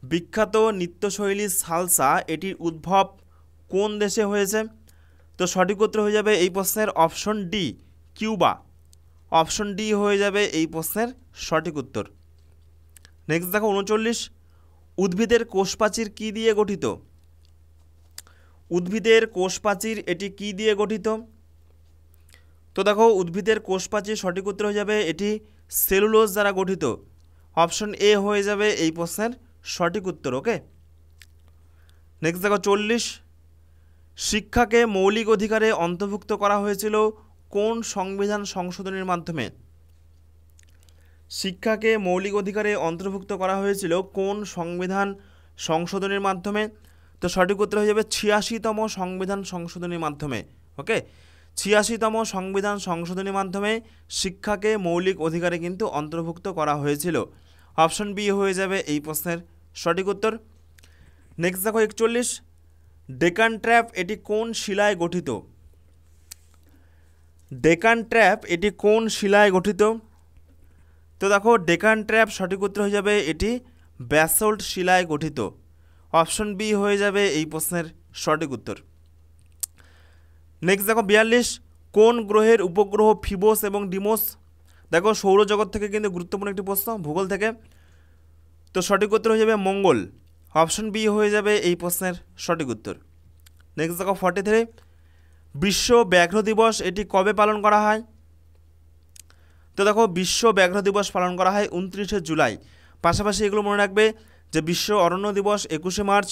বিখ্যাত নৃত্যশৈলী সালসা এটির উদ্ভব কোন দেশে হয়েছে? তো সঠিক উত্তর হয়ে যাবে এই প্রশ্নের option D, Cuba. Option D হয়ে যাবে এই প্রশ্নের সঠিক উত্তর। নেক্সট দেখো 39, উদ্ভিদের কোষপ্রাচীর কী দিয়ে গঠিত? উদ্ভিদের কোষপ্রাচীর এটি কী দিয়ে গঠিত? তো দেখো উদ্ভিদের কোষপ্রাচীর সঠিক উত্তর হয়ে যাবে এটি সেলুলোজ দ্বারা গঠিত। অপশন এ হয়ে যাবে এই প্রশ্নের সঠিক উত্তর। ওকে, নেক্সট দেখো 40, শিক্ষাকে মৌলিক অধিকারে অন্তর্ভুক্ত করা হয়েছিল কোন সংবিধান সংশোধনীর মাধ্যমে? শিক্ষাকে মৌলিক অধিকারে অন্তর্ভুক্ত করা হয়েছিল কোন সংবিধান সংশোধনীর মাধ্যমে? তো সঠিক উত্তর হয়ে যাবে 86তম সংবিধান সংশোধনীর মাধ্যমে। ওকে, 86তম সংবিধান সংশোধনীর মাধ্যমে শিক্ষাকে মৌলিক অধিকারে কিন্তু অন্তর্ভুক্ত করা হয়েছিল। অপশন বি হয়ে যাবে এই প্রশ্নের সঠিক উত্তর। নেক্সট দেখো 41, ডেকান ট্র্যাপ এটি কোন শিলায় গঠিত? ডেকান ট্র্যাপ এটি কোন শিলায় গঠিত? তো দেখো ডেকান ট্র্যাপ সঠিক উত্তর হয়ে যাবে এটি ব্যাসল্ট শিলায় গঠিত। অপশন বি হয়ে যাবে এই প্রশ্নের সঠিক উত্তর। নেক্সট দেখো 42, কোন গ্রহের উপগ্রহ ফিবোস এবং ডিমোস? দেখো সৌরজগৎ থেকে কিন্তু গুরুত্বপূর্ণ একটি প্রশ্ন, ভূগোল থেকে। তো সঠিক উত্তর হয়ে যাবে মঙ্গল। অপশন বি হয়ে যাবে এই প্রশ্নের সঠিক উত্তর। নেক্সট দেখো 43, বিশ্ব ব্যাঘ্র দিবস এটি কবে পালন করা হয়? তো দেখো বিশ্ব ব্যাঘ্র দিবস পালন করা হয় 29শে জুলাই। পাশাপাশি এগুলো মনে রাখবে যে বিশ্ব অরণ্য দিবস 21শে মার্চ,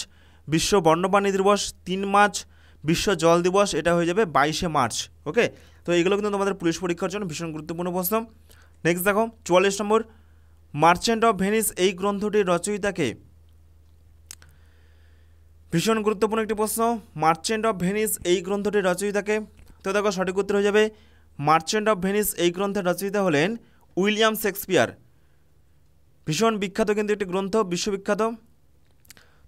বিশ্ব বন্যপ্রাণী দিবস 3 মার্চ, বিশ্ব জল দিবস এটা হয়ে যাবে 22শে মার্চ। ওকে, তো এগুলো কিন্তু তোমাদের পুলিশ পরীক্ষার জন্য ভীষণ গুরুত্বপূর্ণ প্রশ্ন। নেক্সট দেখো 44 নম্বর, মার্চেন্ট অফ ভেনিস এই গ্রন্থটির রচয়িতাকে? ভীষণ গুরুত্বপূর্ণ একটি প্রশ্ন, মার্চেন্ট অফ ভেনিস এই গ্রন্থটির রচয়িতাকে? তো দেখো সঠিক উত্তর হয়ে যাবে মার্চেন্ট অফ ভেনিস এই গ্রন্থের রচয়িতা হলেন উইলিয়াম শেক্সপিয়ার। ভীষণ বিখ্যাত কিন্তু একটি গ্রন্থ, বিশ্ববিখ্যাত।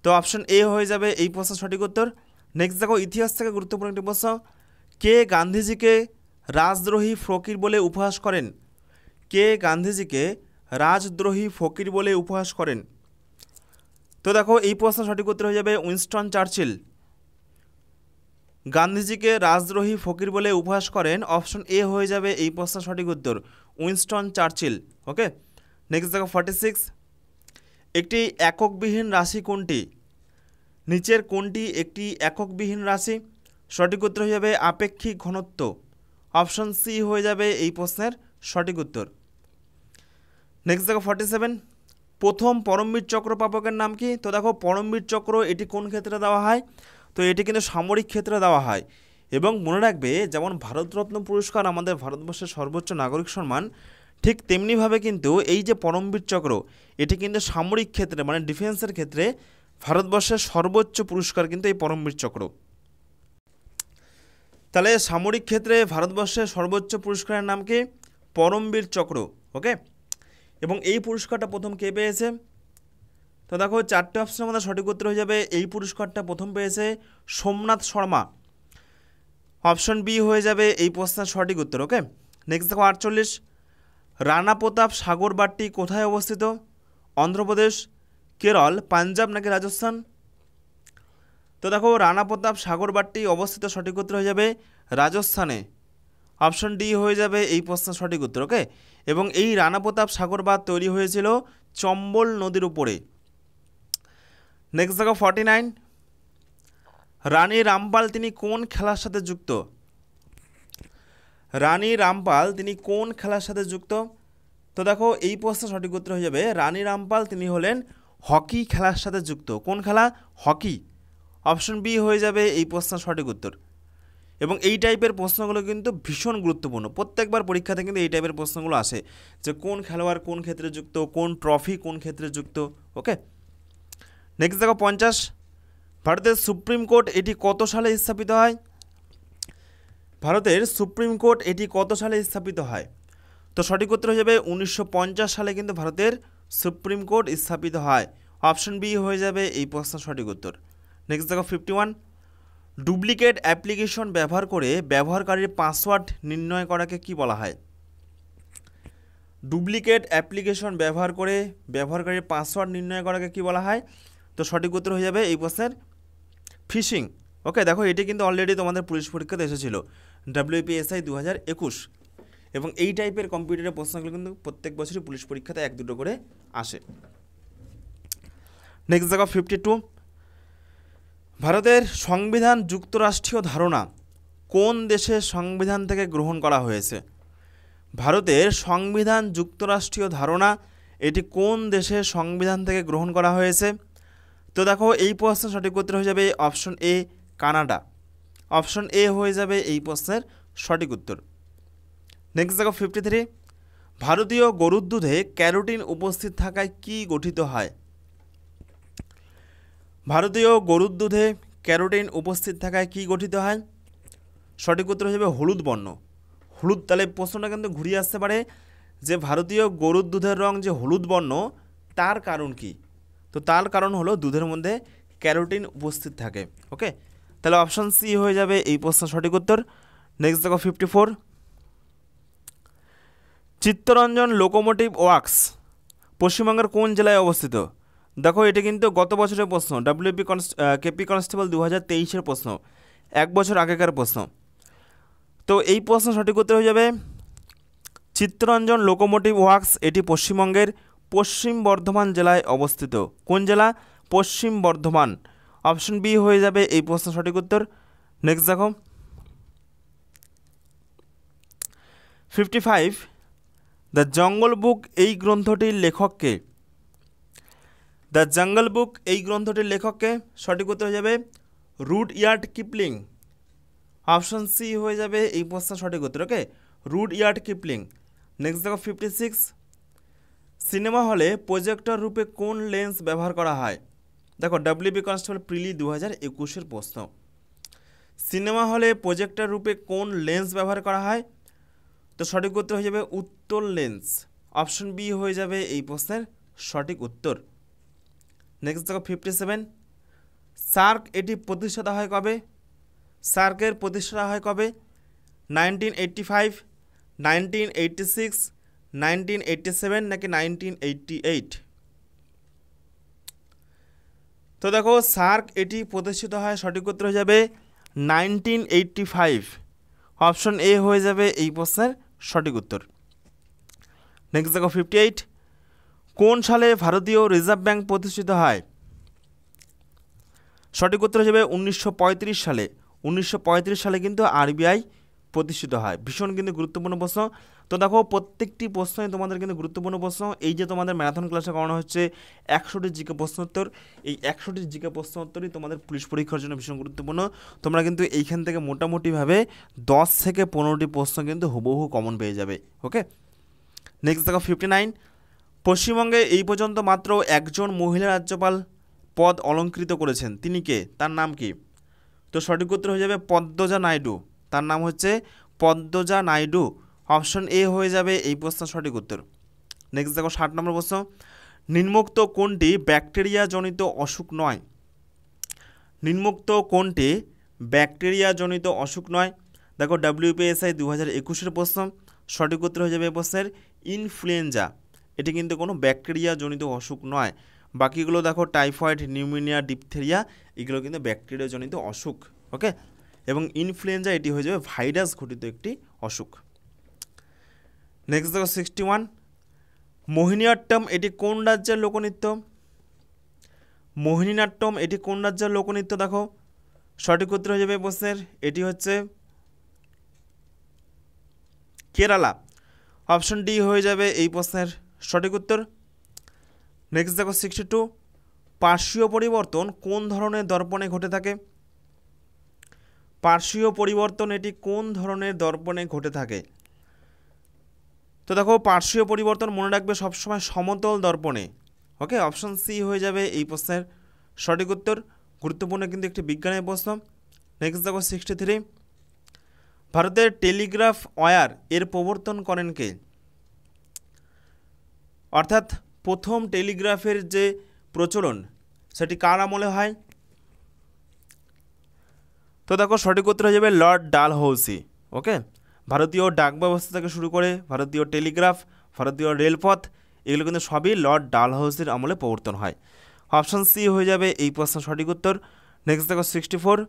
তো অপশন এ হয়ে যাবে এই প্রশ্নের সঠিক উত্তর। নেক্সট দেখো ইতিহাস থেকে গুরুত্বপূর্ণ একটি প্রশ্ন, কে গান্ধীজিকে রাজদ্রোহী ফকির বলে উপহাস করেন? কে গান্ধীজিকে রাজদ্রোহী ফকির বলে উপহাস করেন? তো দেখো এই প্রশ্নের সঠিক উত্তর হয়ে যাবে উইনস্টন চার্চিল। গান্ধীজিকে রাজদ্রোহী ফকির বলে উপহাস করেন, অপশন এ হয়ে যাবে এই প্রশ্নের সঠিক উত্তর, উইনস্টন চার্চিল। ওকে, নেক্সট দেখো 46, একটি এককবিহীন রাশি কোনটি? নিচের কোনটি একটি এককবিহীন রাশি? সঠিক উত্তর হয়ে যাবে আপেক্ষিক ঘনত্ব। অপশন সি হয়ে যাবে এই প্রশ্নের সঠিক উত্তর। নেক্সট দেখো 47, প্রথম পরমবীর চক্র প্রাপকের নাম কি? তো দেখো পরমবীর চক্র এটি কোন ক্ষেত্রে দেওয়া হয়? তো এটি কিন্তু সামরিক ক্ষেত্রে দেওয়া হয়। এবং মনে রাখবে যেমন ভারতরত্ন পুরস্কার আমাদের ভারতবর্ষের সর্বোচ্চ নাগরিক সম্মান, ঠিক তেমনিভাবে কিন্তু এই যে পরমবীর চক্র এটি কিন্তু সামরিক ক্ষেত্রে মানে ডিফেন্সের ক্ষেত্রে ভারতবর্ষের সর্বোচ্চ পুরস্কার কিন্তু এই পরমবীর চক্র। তাহলে সামরিক ক্ষেত্রে ভারতবর্ষের সর্বোচ্চ পুরস্কারের নাম কি? পরমবীর চক্র। ওকে, এবং এই পুরস্কারটা প্রথম কে পেয়েছে? তো দেখো 4টে অপশনের মধ্যে সঠিক উত্তর হয়ে যাবে এই পুরস্কারটা প্রথম পেয়েছে সোমনাথ শর্মা। অপশন বি হয়ে যাবে এই প্রশ্নের সঠিক উত্তর। ওকে, নেক্সট দেখো 48, রানা প্রতাপ সাগর বাটটি কোথায় অবস্থিত? অন্ধ্রপ্রদেশ, কেরল, পাঞ্জাব নাকি রাজস্থান? তো দেখো রানা প্রতাপ সাগর বাটটি অবস্থিত, সঠিক উত্তর হয়ে যাবে রাজস্থানে। অপশন ডি হয়ে যাবে এই প্রশ্নের সঠিক উত্তর। ওকে, এবং এই রানা প্রতাপ সাগর বাঁধ তৈরি হয়েছিল চম্বল নদীর উপরে। নেক্সট দেখো 49, রানী রামপাল তিনি কোন খেলার সাথে যুক্ত? রানী রামপাল তিনি কোন খেলার সাথে যুক্ত? তো দেখো এই প্রশ্নের সঠিক উত্তর হয়ে যাবে রানী রামপাল তিনি হলেন হকি খেলার সাথে যুক্ত। কোন খেলা? হকি। অপশন বি হয়ে যাবে এই প্রশ্নের সঠিক উত্তর। এবং এই টাইপের প্রশ্নগুলো কিন্তু ভীষণ গুরুত্বপূর্ণ, প্রত্যেকবার পরীক্ষাতে কিন্তু এই টাইপের প্রশ্নগুলো আসে যে কোন খেলোয়াড় কোন ক্ষেত্রে যুক্ত, কোন ট্রফি কোন ক্ষেত্রে যুক্ত। ওকে, নেক্সট দেখো 50, ভারতের সুপ্রিম কোর্ট এটি কত সালে স্থাপিত হয়? ভারতের সুপ্রিম কোর্ট এটি কত সালে স্থাপিত হয়? তো সঠিক উত্তর হয়ে যাবে 1950 সালে কিন্তু ভারতের সুপ্রিম কোর্ট স্থাপিত হয়। অপশন বি হয়ে যাবে এই প্রশ্নের সঠিক উত্তর। নেক্সট দেখো 51, ডুপ্লিকেট অ্যাপ্লিকেশন ব্যবহার করে ব্যবহারকারীর পাসওয়ার্ড নির্ণয় করাকে কি বলা হয়? ডুপ্লিকেট অ্যাপ্লিকেশন ব্যবহার করে ব্যবহারকারীর পাসওয়ার্ড নির্ণয় করাকে কি বলা হয়? তো সঠিক উত্তর হয়ে যাবে এই প্রশ্নের ফিশিং। ওকে, দেখো এটি কিন্তু অলরেডি তোমাদের পুলিশ পরীক্ষাতে এসেছিল WPSI 2021, এবং এই টাইপের কম্পিউটারের প্রশ্নগুলো কিন্তু প্রত্যেক বছরই পুলিশ পরীক্ষাতে 1-2 করে আসে। নেক্সট দেখো 52, ভারতের সংবিধান যুক্তরাষ্ট্রীয় ধারণা কোন দেশের সংবিধান থেকে গ্রহণ করা হয়েছে? ভারতের সংবিধান যুক্তরাষ্ট্রীয় ধারণা এটি কোন দেশের সংবিধান থেকে গ্রহণ করা হয়েছে? তো দেখো এই প্রশ্নের সঠিক উত্তর হয়ে যাবে option A Canada. Option A হয়ে যাবে এই প্রশ্নের সঠিক উত্তর। নেক্সট দেখো 53, ভারতীয় গরুর দুধে ক্যারোটিন উপস্থিত থাকায় কি গঠিত হয়? ভারতীয় গরুর দুধে ক্যারোটিন উপস্থিত থাকায় কি গঠিত হয়? সঠিক উত্তর হয়ে যাবে হলুদ বর্ণ। হলুদ, তাহলে প্রশ্নটা কিন্তু ঘুরিয়ে আসতে পারে যে ভারতীয় গরুর দুধের রং যে হলুদ বর্ণ তার কারণ কি? তো তার কারণ হলো দুধের মধ্যে ক্যারোটিন উপস্থিত থাকে। ওকে, তাহলে অপশন সি হয়ে যাবে এই প্রশ্নের সঠিক উত্তর। নেক্সট দেখো 54, চিত্তরঞ্জন লোকোমোটিভ ওয়ার্কস পশ্চিমবঙ্গের কোন জেলায় অবস্থিত? দেখো এটা কিন্তু গত বছরের প্রশ্ন, কেপি কনস্টেবল 2023-এর প্রশ্ন, 1 বছর আগেকার প্রশ্ন। তো এই প্রশ্ন সঠিক উত্তর হয়ে যাবে চিত্তরঞ্জন লোকোমোটিভ ওয়ার্কস, এটি পশ্চিমবঙ্গের পশ্চিম বর্ধমান জেলায় অবস্থিত। কোন জেলা? পশ্চিম বর্ধমান। অপশন বি হয়ে যাবে এই প্রশ্ন সঠিক উত্তর। নেক্সট দেখো 55 দ্য জঙ্গল বুক এই গ্রন্থটির লেখককে? দ্য জঙ্গল বুক এই গ্রন্থটির লেখককে? সঠিক উত্তর হয়ে যাবে রুডইয়ার্ড কিপলিং। অপশন সি হয়ে যাবে এই প্রশ্ন সঠিক উত্তর। ওকে, রুডইয়ার্ড কিপলিং। নেক্সট দেখো 56 সিনেমা হলে প্রজেক্টর রূপে কোন লেন্স ব্যবহার করা হয়? দেখো ডাব্লিউবি কনস্টেবল প্রিলি 2021-এর প্রশ্ন। সিনেমা হলে প্রজেক্টর রূপে কোন লেন্স ব্যবহার করা হয়? তো সঠিক উত্তর হয়ে যাবে উত্তল লেন্স। অপশন বি হয়ে যাবে এই প্রশ্নের সঠিক উত্তর। নেক্সট দেখো 57 সার্ক এটি প্রতিষ্ঠাতা হয় কবে? সার্কের প্রতিষ্ঠাতা হয় কবে? 1985, 1986, 1987 নাকি 1988? তো দেখো সার্ক এটি প্রতিষ্ঠিত হয়, সঠিক উত্তর হয়ে যাবে 1985। অপশন এ হয়ে যাবে এই প্রশ্নের সঠিক উত্তর। নেক্সট দেখো 58 কোন সালে ভারতীয় রিজার্ভ ব্যাংক প্রতিষ্ঠিত হয়? সঠিক উত্তর হয়ে যাবে 1935 সালে। 1935 সালে কিন্তু আরবিআই প্রতিষ্ঠিত হয়। ভীষণ কিন্তু গুরুত্বপূর্ণ প্রশ্ন। তো দেখো প্রত্যেকটি প্রশ্নই তোমাদের কিন্তু গুরুত্বপূর্ণ প্রশ্ন। এই যে তোমাদের ম্যারাথন ক্লাসে করানো হচ্ছে 100টি জিকে প্রশ্ন উত্তর, এই 100টি জিকে প্রশ্ন উত্তরই তোমাদের পুলিশ পরীক্ষার জন্য ভীষণ গুরুত্বপূর্ণ। তোমরা কিন্তু এইখান থেকে মোটামুটিভাবে 10 থেকে 15টি প্রশ্ন কিন্তু হুবহু কমন পেয়ে যাবে। ওকে, নেক্সট দেখো 59 পশ্চিমবঙ্গে এই পর্যন্ত মাত্র একজন মহিলা রাজ্যপাল পদ অলঙ্কৃত করেছেন, তিনি কে? তার নাম কি? তো সঠিক উত্তর হয়ে যাবে পদ্মজা নাইডু। তার নাম হচ্ছে পদ্মজা নাইডু। অপশন এ হয়ে যাবে এই প্রশ্নের সঠিক উত্তর। নেক্সট দেখো 60 নম্বর প্রশ্ন নিম্নোক্ত কোনটি ব্যাকটেরিয়া জনিত অসুখ নয়? নিম্নোক্ত কোনটি ব্যাকটেরিয়া জনিত অসুখ নয়? দেখো WPSI 2021-এর প্রশ্ন, সঠিক উত্তর হয়ে যাবে এই প্রশ্নের ইনফ্লুয়েঞ্জা। এটি কিন্তু কোনো ব্যাকটেরিয়া জনিত অসুখ নয়। বাকিগুলো দেখো টাইফয়েড, নিউমোনিয়া, ডিপথেরিয়া, এগুলো কিন্তু ব্যাকটেরিয়া জনিত অসুখ। ওকে, এবং ইনফ্লুয়েঞ্জা এটি হয়ে যাবে ভাইরাস ঘটিত একটি অসুখ। নেক্সট দেখো 61 মোহিনীঅট্টম এটি কোন রাজ্যের লোকনৃত্য? মোহিনীঅট্টম এটি কোন রাজ্যের লোকনৃত্য? দেখো সঠিক উত্তর হয়ে যাবে প্রশ্নের এটি হচ্ছে কেরালা। অপশন ডি হয়ে যাবে এই প্রশ্নের সঠিক উত্তর। নেক্সট দেখো 62 পার্শ্বীয় পরিবর্তন কোন ধরনের দর্পণে ঘটে থাকে? পার্শ্বীয় পরিবর্তন এটি কোন ধরনের দর্পণে ঘটে থাকে? তো দেখো পার্শ্বীয় পরিবর্তন মনে রাখবে সবসময় সমতল দর্পণে। ওকে, অপশন সি হয়ে যাবে এই প্রশ্নের সঠিক উত্তর। গুরুত্বপূর্ণ কিন্তু একটি বিজ্ঞানের প্রশ্ন। নেক্সট দেখো 63 ভারতের টেলিগ্রাফ ওয়্যার এর প্রবর্তন করেন কে? অর্থাৎ প্রথম টেলিগ্রাফের যে প্রচলন সেটি কার আমলে হয়? তো দেখো সঠিক উত্তর হয়ে যাবে লর্ড ডালহৌসি। ওকে, ভারতীয় ডাক ব্যবস্থা থেকে শুরু করে ভারতীয় টেলিগ্রাফ, ভারতীয় রেলপথ, এগুলো কিন্তু সবই লর্ড ডালহৌসির আমলে প্রবর্তন হয়। অপশন সি হয়ে যাবে এই প্রশ্নের সঠিক উত্তর। নেক্সট দেখো 64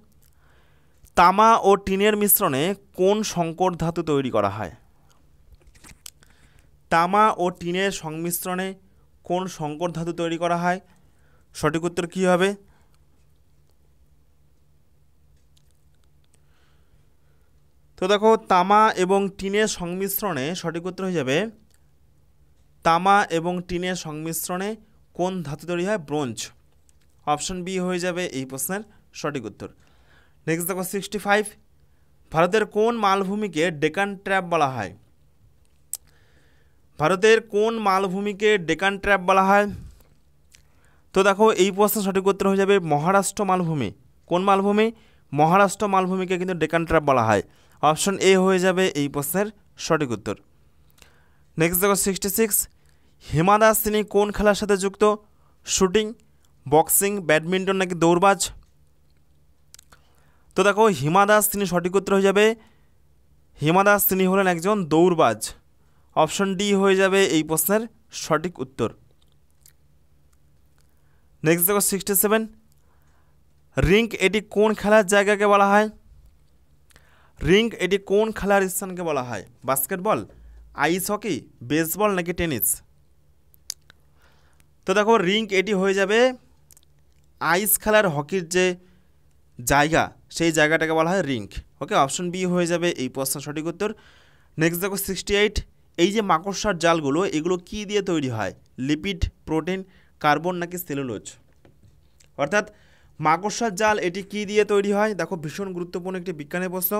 তামা ও টিনের মিশ্রণে কোন সংকর ধাতু তৈরি করা হয়? তামা ও টিনের সংমিশ্রণে কোন সংকর ধাতু তৈরি করা হয়? সঠিক উত্তর কী হবে? তো দেখো তামা এবং টিনের সংমিশ্রণে সঠিক উত্তর হয়ে যাবে তামা এবং টিনের সংমিশ্রণে কোন ধাতু তৈরি হয়? ব্রোঞ্জ। অপশন বি হয়ে যাবে এই প্রশ্নের সঠিক উত্তর। নেক্সট দেখো 65 ভারতের কোন মালভূমিকে ডেকান ট্র্যাপ বলা হয়? ভারতের কোন মালভূমিকে ডেকান ট্র্যাপ বলা হয়? তো দেখো এই প্রশ্নের সঠিক উত্তর হয়ে যাবে মহারাষ্ট্র মালভূমি। কোন মালভূমি? মহারাষ্ট্র মালভূমিকে কিন্তু ডেকান ট্র্যাপ বলা হয়। অপশন এ হয়ে যাবে এই প্রশ্নের সঠিক উত্তর। নেক্সট দেখো 66 হিমা দাস তিনি কোন খেলার সাথে যুক্ত? শুটিং, বক্সিং, ব্যাডমিন্টন নাকি দৌড়বাজ? তো দেখো হিমা দাস তিনি সঠিক উত্তর হয়ে যাবে হিমা দাস তিনি হলেন একজন দৌড়বাজ। অপশন ডি হয়ে যাবে এই প্রশ্নের সঠিক উত্তর। নেক্সট দেখো 67, রিঙ্ক এটি কোন খেলার জায়গাকে বলা হয়? রিঙ্ক এটি কোন খেলার স্থানকে বলা হয়? বাস্কেটবল, আইস হকি, বেসবল নাকি টেনিস? তো দেখো রিঙ্ক এটি হয়ে যাবে আইস খেলার হকির যে জায়গা, সেই জায়গাটাকে বলা হয় রিঙ্ক। ওকে, অপশন বি হয়ে যাবে এই প্রশ্নের সঠিক উত্তর। নেক্সট দেখো 68, এই যে মাকড়সার জালগুলো এগুলো কি দিয়ে তৈরি হয়? লিপিড, প্রোটিন, কার্বন নাকি সেলুলোজ? অর্থাৎ মাকড়সার জাল এটি কি দিয়ে তৈরি হয়? দেখো ভীষণ গুরুত্বপূর্ণ একটি বিজ্ঞানের প্রশ্ন।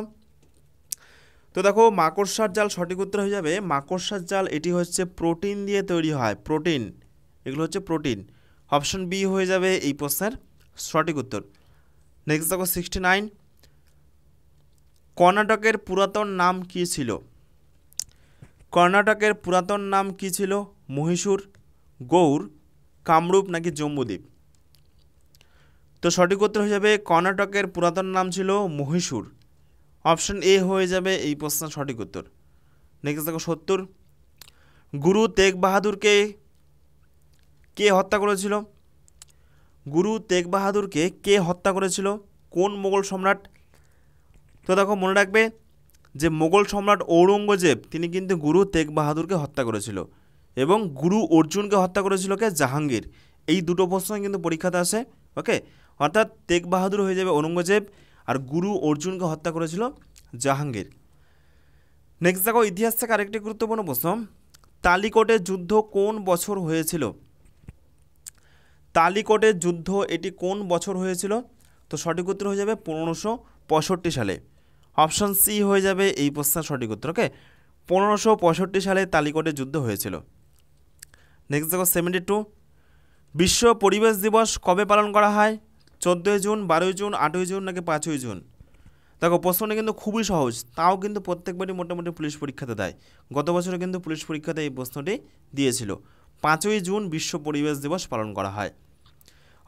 তো দেখো মাকড়সার জাল সঠিক উত্তর হয়ে যাবে মাকড়সার জাল এটি হচ্ছে প্রোটিন দিয়ে তৈরি হয়, প্রোটিন, এগুলো হচ্ছে প্রোটিন। অপশন বি হয়ে যাবে এই প্রশ্নের সঠিক উত্তর। নেক্সট দেখো 69, কর্ণাটকের পুরাতন নাম কী ছিল? কর্ণাটকের পুরাতন নাম কী ছিল? মহীশূর, গৌড়, কামরূপ নাকি জম্বুদ্বীপ? তো সঠিক উত্তর হয়ে যাবে কর্ণাটকের পুরাতন নাম ছিল মহীশূর। অপশন এ হয়ে যাবে এই প্রশ্নের সঠিক উত্তর। নেক্সট দেখো 70, গুরু তেগ বাহাদুরকে কে হত্যা করেছিল? গুরু তেগ বাহাদুরকে কে হত্যা করেছিল? কোন মোগল সম্রাট? তো দেখো মনে রাখবে যে মোগল সম্রাট ঔরঙ্গজেব তিনি কিন্তু গুরু তেগ বাহাদুরকে হত্যা করেছিল, এবং গুরু অর্জুনকে হত্যা করেছিল কে? জাহাঙ্গীর। এই দুটো প্রশ্ন কিন্তু পরীক্ষাতে আসে। ওকে, অর্থাৎ তেগ বাহাদুর হয়ে যাবে ঔরঙ্গজেব, আর গুরু অর্জুনকে হত্যা করেছিল জাহাঙ্গীর। নেক্সট দেখো ইতিহাস থেকে আরেকটি গুরুত্বপূর্ণ প্রশ্ন, তালিকোটের যুদ্ধ কোন বছর হয়েছিল? তালিকোটের যুদ্ধ এটি কোন বছর হয়েছিল? তো সঠিক উত্তর হয়ে যাবে 1565 সালে। অপশন সি হয়ে যাবে এই প্রশ্নের সঠিক উত্তর। ওকে, 1565 সালে তালিকোটের যুদ্ধ হয়েছিল। নেক্সট দেখো 72, বিশ্ব পরিবেশ দিবস কবে পালন করা হয়? 14 জুন, 12 জুন, 8 জুন নাকি 5 জুন? দেখো প্রশ্নটা কিন্তু খুবই সহজ, তাও কিন্তু প্রত্যেকবারই মোটামুটি পুলিশ পরীক্ষাতে দেয়। গত বছরে কিন্তু পুলিশ পরীক্ষাতে এই প্রশ্নটি দিয়েছিল। 5 জুন বিশ্ব পরিবেশ দিবস পালন করা হয়।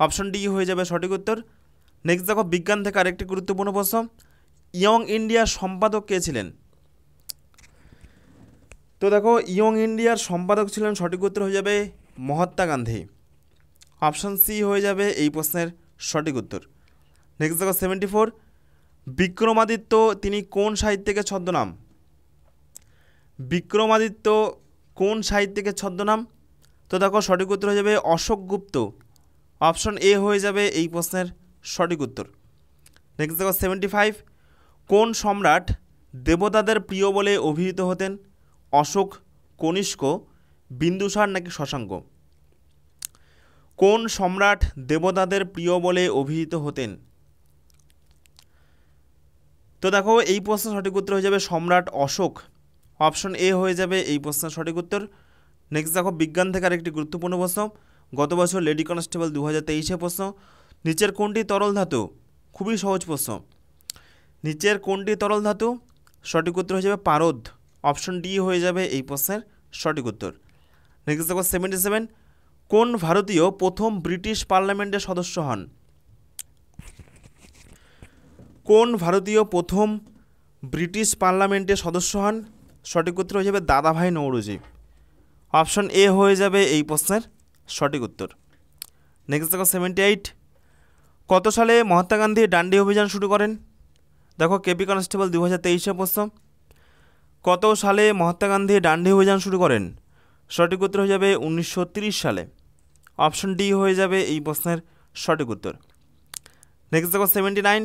অপশন ডি হয়ে যাবে সঠিক উত্তর। নেক্সট দেখো বিজ্ঞান থেকে আরেকটি গুরুত্বপূর্ণ প্রশ্ন, ইয়ং ইন্ডিয়ার সম্পাদক কে ছিলেন? তো দেখো ইয়ং ইন্ডিয়ার সম্পাদক ছিলেন, সঠিক উত্তর হয়ে যাবে মহাত্মা গান্ধী। অপশন সি হয়ে যাবে এই প্রশ্নের সঠিক উত্তর। নেক্সট দেখো 74, বিক্রমাদিত্য তিনি কোন সাহিত্যিকের ছদ্মনাম? বিক্রমাদিত্য কোন সাহিত্যিকের ছদ্মনাম? তো দেখো সঠিক উত্তর হয়ে যাবে অশোক গুপ্ত। অপশন এ হয়ে যাবে এই প্রশ্নের সঠিক উত্তর। নেক্সট দেখো 75, কোন সম্রাট দেবতাদের প্রিয় বলে অভিহিত হতেন? অশোক, কনিষ্ক, বিন্দুসার নাকি শশাঙ্ক? কোন সম্রাট দেবতাদের প্রিয় বলে অভিহিত হতেন? তো দেখো এই প্রশ্নের সঠিক উত্তর হয়ে যাবে সম্রাট অশোক। অপশন এ হয়ে যাবে এই প্রশ্নের সঠিক উত্তর। নেক্সট দেখো বিজ্ঞান থেকে আরেকটি গুরুত্বপূর্ণ প্রশ্ন, গত বছর লেডি কনস্টেবল 2023 প্রশ্ন, নিচের কোনটি তরল ধাতু? খুবই সহজ প্রশ্ন, নিচের কোনটি তরল ধাতু? সঠিক উত্তর হয়ে যাবে পারদ। অপশন ডি হয়ে যাবে এই প্রশ্নের সঠিক উত্তর। নেক্সট দেখো 77, কোন ভারতীয় প্রথম ব্রিটিশ পার্লামেন্টের সদস্য হন? কোন ভারতীয় প্রথম ব্রিটিশ পার্লামেন্টের সদস্য হন? সঠিক উত্তর হয়ে যাবে দাদাভাই নওরোজি। অপশন এ হয়ে যাবে এই প্রশ্নের সঠিক উত্তর। নেক্সট দেখো 78, কত সালে মহাত্মা গান্ধী ডান্ডি অভিযান শুরু করেন? দেখো কেপি কনস্টেবল 2023 প্রশ্ন, কত সালে মহাত্মা গান্ধী ডান্ডি অভিযান শুরু করেন? সঠিক উত্তর হয়ে যাবে 1930 সালে। অপশন ডি হয়ে যাবে এই প্রশ্নের সঠিক উত্তর। নেক্সট দেখো 79,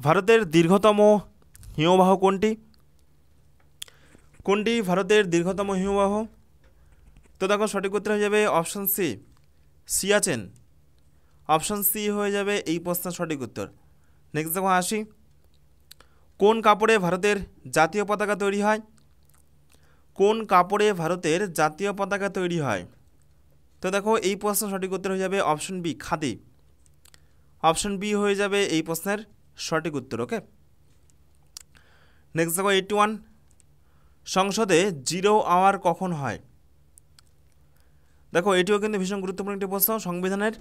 ভারতের দীর্ঘতম হিমবাহ কোনটি? কোনটি ভারতের দীর্ঘতম হিমবাহ? তো দেখো সঠিক উত্তর হয়ে যাবে option C, Siachen. Option C হয়ে যাবে এই প্রশ্নের সঠিক উত্তর। নেক্সট দেখো 80, কোন কাপড়ে ভারতের জাতীয় পতাকা তৈরি হয়? কোন কাপড়ে ভারতের জাতীয় পতাকা তৈরি হয়? তো দেখো এই প্রশ্নের সঠিক উত্তর হয়ে যাবে option B, khadi. Option B হয়ে যাবে এই প্রশ্নের সঠিক উত্তর। ওকে, নেক্সট দেখো 81, সংসদে জিরো আওয়ার কখন হয়? দেখো এটিও কিন্তু ভীষণ গুরুত্বপূর্ণ একটি প্রশ্ন সংবিধানের।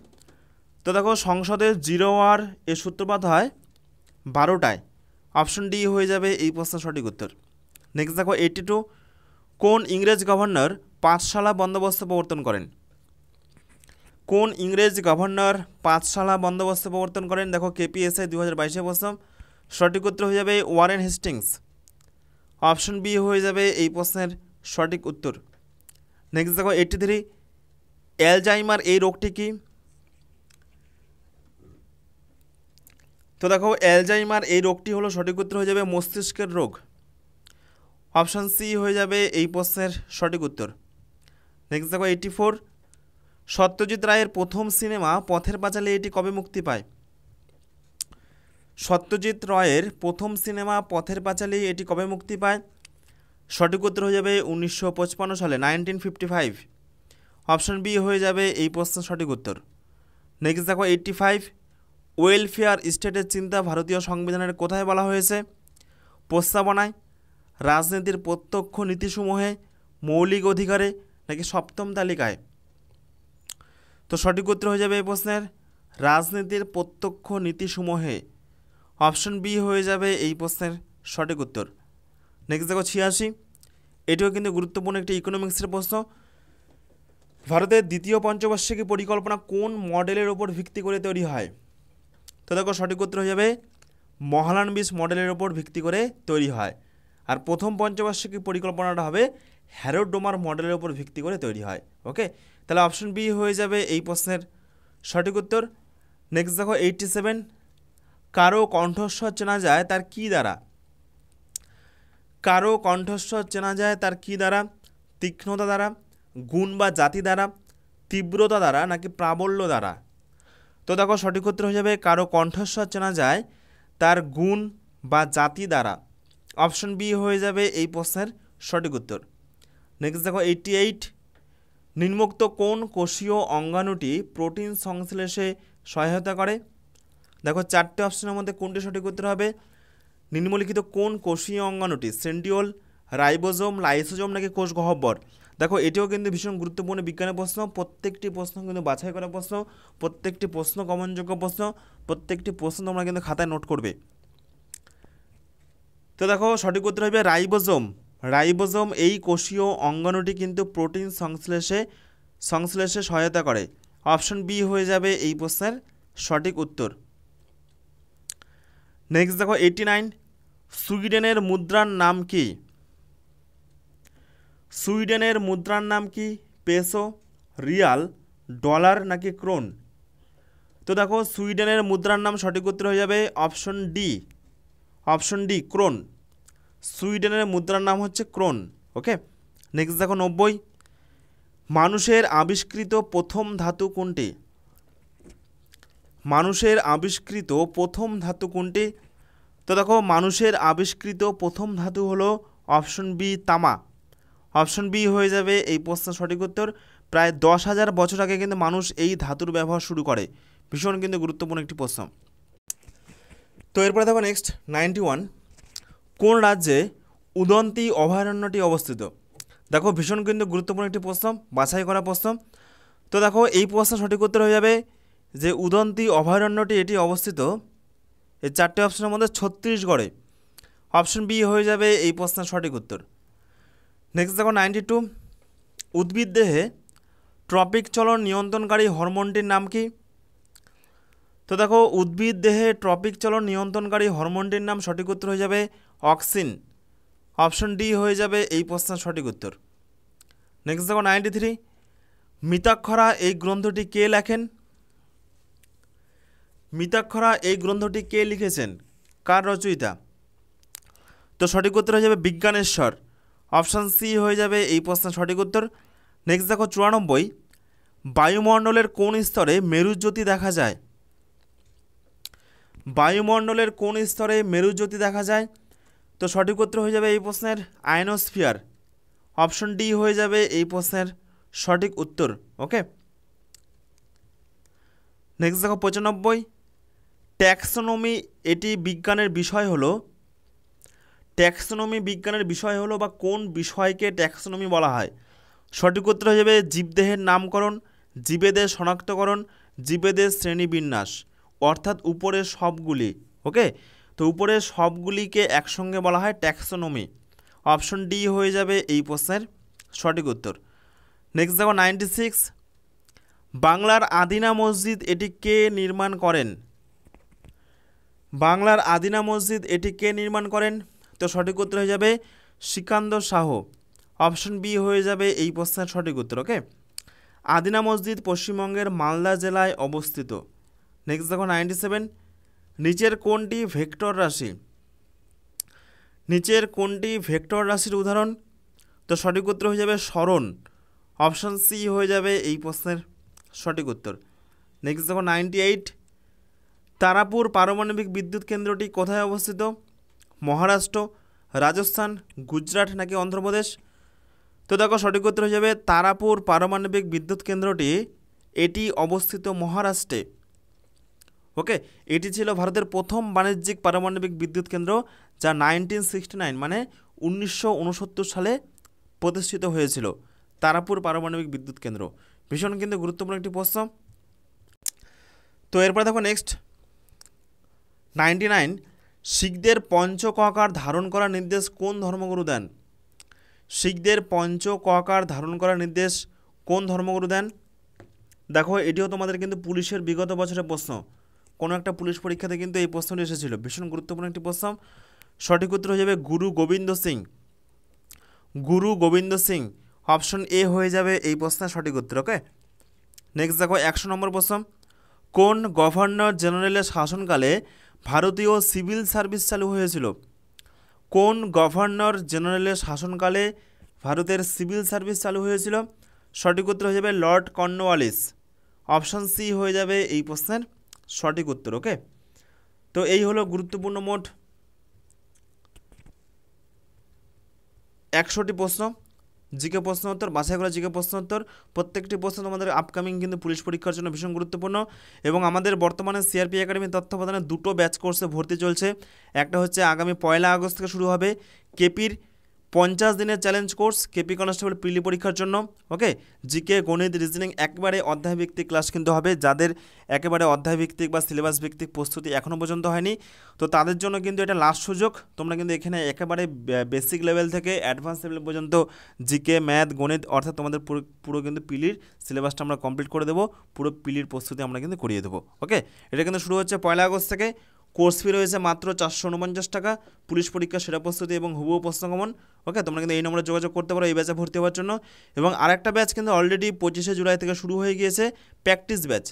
তো দেখো সংসদে জিরো আওয়ার এর সূত্রপাত হয় 12টায়। অপশন ডি হয়ে যাবে এই প্রশ্নের সঠিক উত্তর। নেক্সট দেখো 82, কোন ইংরেজ গভর্নর পাঠশালা বন্দোবস্ত প্রবর্তন করেন? কোন ইংরেজ গভর্নর পাঠশালা বন্দোবস্ত প্রবর্তন করেন? দেখো KPSI 2022 প্রশ্ন। সঠিক উত্তর হয়ে যাবে ওয়ারেন হেস্টিংস। অপশন বি হয়ে যাবে এই প্রশ্নের সঠিক উত্তর। নেক্সট দেখো 83, অ্যালজাইমার এই রোগটি কি? তো দেখো অ্যালজাইমার এই রোগটি হলো, সঠিক উত্তর হয়ে যাবে মস্তিষ্কের রোগ। অপশন সি হয়ে যাবে এই প্রশ্নের সঠিক উত্তর। নেক্সট দেখো 84, সত্যজিৎ রায়ের প্রথম সিনেমা পথের পাঁচালী এটি কবে মুক্তি পায়? সত্যজিৎ রায়ের প্রথম সিনেমা পথের পাঁচালী এটি কবে মুক্তি পায়? সঠিক উত্তর হয়ে যাবে 1955 সালে, 1955। অপশন বি হয়ে যাবে এই প্রশ্নের সঠিক উত্তর। নেক্সট দেখো 85, ওয়েলফেয়ার স্টেটের চিন্তা ভারতীয় সংবিধানের কোথায় বলা হয়েছে? প্রস্তাবনায়, রাজনীতির প্রত্যক্ষ নীতিসমূহে, মৌলিক অধিকারে, নাকি সপ্তম তালিকায়? তো সঠিক উত্তর হয়ে যাবে এই প্রশ্নের রাজনীতির প্রত্যক্ষ নীতিসমূহে। অপশন বি হয়ে যাবে এই প্রশ্নের সঠিক উত্তর। নেক্সট দেখো 86, এটিও কিন্তু গুরুত্বপূর্ণ একটি ইকোনমিক্সের প্রশ্ন। ভারতের দ্বিতীয় পঞ্চবার্ষিকী পরিকল্পনা কোন মডেলের ওপর ভিত্তি করে তৈরি হয়? তো দেখো সঠিক উত্তর হয়ে যাবে মহালানবিস মডেলের ওপর ভিত্তি করে তৈরি হয়। আর প্রথম পঞ্চবার্ষিকী পরিকল্পনাটা হবে হ্যারোডোমার মডেলের ওপর ভিত্তি করে তৈরি হয়। ওকে, তাহলে অপশন বি হয়ে যাবে এই প্রশ্নের সঠিক উত্তর। নেক্সট দেখো 87, কারো কণ্ঠস্বর চেনা যায় তার কী দ্বারা? কারো কণ্ঠস্বর চেনা যায় তার কী দ্বারা? তীক্ষ্ণতা দ্বারা, গুণ বা জাতি দ্বারা, তীব্রতা দ্বারা, নাকি প্রাবল্য দ্বারা? তো দেখো সঠিক উত্তর হয়ে যাবে কারো কণ্ঠস্বর চেনা যায় তার গুণ বা জাতি দ্বারা। অপশন বি হয়ে যাবে এই প্রশ্নের সঠিক উত্তর। নেক্সট দেখো 88, নিম্নোক্ত কোন কোষীয় অঙ্গাণুটি প্রোটিন সংশ্লেষে সহায়তা করে? দেখো চারটে অপশনের মধ্যে কোনটি সঠিক উত্তর হবে? নিম্নলিখিত কোন কোষীয় অঙ্গাণুটি, সেন্ট্রিওল, রাইবোজোম, লাইসোজোম, নাকি কোষ গহ্বর? দেখো এটিও কিন্তু ভীষণ গুরুত্বপূর্ণ বিজ্ঞানের প্রশ্ন। প্রত্যেকটি প্রশ্ন কিন্তু বাছাই করা প্রশ্ন, প্রত্যেকটি প্রশ্ন কমনযোগ্য প্রশ্ন, প্রত্যেকটি প্রশ্ন তোমরা কিন্তু খাতায় নোট করবে। তো দেখো সঠিক উত্তর হবে রাইবোজোম। রাইবোজোম এই কোষীয় অঙ্গাণুটি কিন্তু প্রোটিন সংশ্লেষে সহায়তা করে। অপশন বি হয়ে যাবে এই প্রশ্নের সঠিক উত্তর। নেক্সট দেখো 89, সুইডেনের মুদ্রার নাম কি? সুইডেনের মুদ্রার নাম কি? পেসো, রিয়াল, ডলার, নাকি ক্রোন? তো দেখো সুইডেনের মুদ্রার নাম সঠিক উত্তর হয়ে যাবে option D. Option D Crohn. সুইডেনের মুদ্রার নাম হচ্ছে ক্রোন। ওকে, নেক্সট দেখো 90, মানুষের আবিষ্কৃত প্রথম ধাতু কোনটি? মানুষের আবিষ্কৃত প্রথম ধাতু কোনটি? তো দেখো মানুষের আবিষ্কৃত প্রথম ধাতু হলো অপশন বি তামা। অপশন বি হয়ে যাবে এই প্রশ্নের সঠিক উত্তর। প্রায় 10,000 বছর আগে কিন্তু মানুষ এই ধাতুর ব্যবহার শুরু করে। ভীষণ কিন্তু গুরুত্বপূর্ণ একটি প্রশ্ন। তো এরপরে দেখো নেক্সট 91, কোন রাজ্যে উদন্তি অভয়ারণ্যটি অবস্থিত? দেখো ভীষণ কিন্তু গুরুত্বপূর্ণ একটি প্রশ্ন, বাছাই করা প্রশ্ন। তো দেখো এই প্রশ্নের সঠিক উত্তর হয়ে যাবে যে উদন্তি অভয়ারণ্যটি এটি অবস্থিত এই চারটে অপশনের মধ্যে ছত্তিশগড়ে। অপশন বি হয়ে যাবে এই প্রশ্নের সঠিক উত্তর। নেক্সট দেখো 92, উদ্ভিদ দেহে ট্রপিক চলন নিয়ন্ত্রণকারী হরমোনটির নাম কি? তো দেখো উদ্ভিদ দেহে ট্রপিক চলন নিয়ন্ত্রণকারী হরমোনটির নাম সঠিক উত্তর হয়ে যাবে অক্সিন। অপশন ডি হয়ে যাবে এই প্রশ্নের সঠিক উত্তর। নেক্সট দেখো 93, মিতাক্ষরা এই গ্রন্থটি কে লেখেন? মিতাক্ষরা এই গ্রন্থটি কে লিখেছেন? কার রচয়িতা? তো সঠিক উত্তর হয়ে যাবে বিজ্ঞানেশ্বর। অপশান সি হয়ে যাবে এই প্রশ্নের সঠিক উত্তর। নেক্সট দেখো 94, বায়ুমণ্ডলের কোন স্তরে মেরুজ্যোতি দেখা যায়? বায়ুমণ্ডলের কোন স্তরে মেরুজ্যোতি দেখা যায়? তো সঠিক উত্তর হয়ে যাবে এই প্রশ্নের আয়নোস্ফিয়ার। অপশন ডি হয়ে যাবে এই প্রশ্নের সঠিক উত্তর। ওকে, নেক্সট দেখো 95, ট্যাক্সোনমি এটি বিজ্ঞানের বিষয় হলো। ট্যাক্সোনমি বিজ্ঞানের বিষয় হলো বা কোন বিষয়কে ট্যাক্সোনমি বলা হয়? সঠিক উত্তর হয়ে যাবে জীবদেহের নামকরণ, জীবেদের শনাক্তকরণ, জীবেদের শ্রেণীবিন্যাস, অর্থাৎ উপরের সবগুলি। ওকে, তো উপরের সবগুলিকে একসঙ্গে বলা হয় ট্যাক্সোনমি। অপশন ডি হয়ে যাবে এই প্রশ্নের সঠিক উত্তর। নেক্সট দেখো 96, বাংলার আদিনা মসজিদ এটি কে নির্মাণ করেন? বাংলার আদিনা মসজিদ এটি কে নির্মাণ করেন? তো সঠিক উত্তর হয়ে যাবে সিকান্দর শাহ। অপশন বি হয়ে যাবে এই প্রশ্নের সঠিক উত্তর। ওকে, আদিনা মসজিদ পশ্চিমবঙ্গের মালদা জেলায় অবস্থিত। নেক্সট দেখো 97, নিচের কোনটি ভেক্টর রাশি? নিচের কোনটি ভেক্টর রাশির উদাহরণ? তো সঠিক উত্তর হয়ে যাবে সরণ। অপশন সি হয়ে যাবে এই প্রশ্নের সঠিক উত্তর। নেক্সট দেখো 98, তারাপুর পারমাণবিক বিদ্যুৎ কেন্দ্রটি কোথায় অবস্থিত? মহারাষ্ট্র, রাজস্থান, গুজরাট নাকি অন্ধ্রপ্রদেশ? তো দেখো সঠিক উত্তর হয়ে যাবে তারাপুর পারমাণবিক বিদ্যুৎ কেন্দ্রটি এটি অবস্থিত মহারাষ্ট্রে। ওকে, এটি ছিল ভারতের প্রথম বাণিজ্যিক পারমাণবিক বিদ্যুৎ কেন্দ্র, যা 1969 মানে 1969 সালে প্রতিষ্ঠিত হয়েছিল। তারাপুর পারমাণবিক বিদ্যুৎ কেন্দ্র ভীষণ কিন্তু গুরুত্বপূর্ণ একটি প্রশ্ন। তো এরপরে দেখো নেক্সট 99, শিখদের পঞ্চককার ধারণ করার নির্দেশ কোন ধর্মগুরু দেন? শিখদের পঞ্চককার ধারণ করার নির্দেশ কোন ধর্মগুরু দেন? দেখো এটিও তোমাদের কিন্তু পুলিশের বিগত বছরের প্রশ্ন, কোনো একটা পুলিশ পরীক্ষাতে কিন্তু এই প্রশ্নটি এসেছিল, ভীষণ গুরুত্বপূর্ণ একটি প্রশ্ন। সঠিক উত্তর হয়ে যাবে গুরু গোবিন্দ সিং। গুরু গোবিন্দ সিং, অপশন এ হয়ে যাবে এই প্রশ্নের সঠিক উত্তর। ওকে, নেক্সট দেখো 100 নম্বর প্রশ্ন, কোন গভর্নর জেনারেলের শাসনকালে ভারতীয় সিভিল সার্ভিস চালু হয়েছিল? কোন গভর্নর জেনারেলের শাসনকালে ভারতের সিভিল সার্ভিস চালু হয়েছিল? সঠিক উত্তর হয়ে যাবে লর্ড কর্নওয়ালিস। অপশন সি হয়ে যাবে এই প্রশ্নের সঠিক উত্তর। ওকে, তো এই হলো গুরুত্বপূর্ণ মোট 100টি প্রশ্ন, জিকে প্রশ্ন উত্তর, বাছাই করা জিকে প্রশ্ন উত্তর। প্রত্যেকটি প্রশ্ন তোমাদের আপকামিং কিন্তু পুলিশ পরীক্ষার জন্য ভীষণ গুরুত্বপূর্ণ। এবং আমাদের বর্তমানে সিআরপি একাডেমি তত্ত্বাবধানে দুটো ব্যাচ কোর্সে ভর্তি চলছে। একটা হচ্ছে আগামী 1 আগস্ট থেকে শুরু হবে কেপির 50 দিনের challenge course, KP constable prelim পরীক্ষার জন্য। ওকে, জিকে, গণিত, রিজনিং একেবারে অধ্যায়ভিত্তিক ক্লাস কিন্তু হবে। যাদের একেবারে অধ্যায়ভিত্তিক বা সিলেবাস ভিত্তিক প্রস্তুতি এখনও পর্যন্ত হয়নি, তো তাদের জন্য কিন্তু এটা লাস্ট সুযোগ। তোমরা কিন্তু এখানে একেবারে বেসিক লেভেল থেকে অ্যাডভান্স লেভেল পর্যন্ত জিকে, ম্যাথ, গণিত অর্থাৎ তোমাদের পুরো কিন্তু পিলির সিলেবাসটা আমরা কমপ্লিট করে দেবো, পুরো পিলির প্রস্তুতি আমরা কিন্তু করিয়ে দেবো। ওকে, এটা কিন্তু শুরু হচ্ছে 1 আগস্ট থেকে। কোর্স ফি রয়েছে মাত্র 449 টাকা। পুলিশ পরীক্ষা সেরা প্রস্তুতি এবং হুবহু প্রশ্নকমন। ওকে, তোমরা কিন্তু এই নম্বরে যোগাযোগ করতে পারো এই ব্যাচে ভর্তি হওয়ার জন্য। এবং আরেকটা ব্যাচ কিন্তু অলরেডি 25শে জুলাই থেকে শুরু হয়ে গিয়েছে, প্র্যাকটিস ব্যাচ।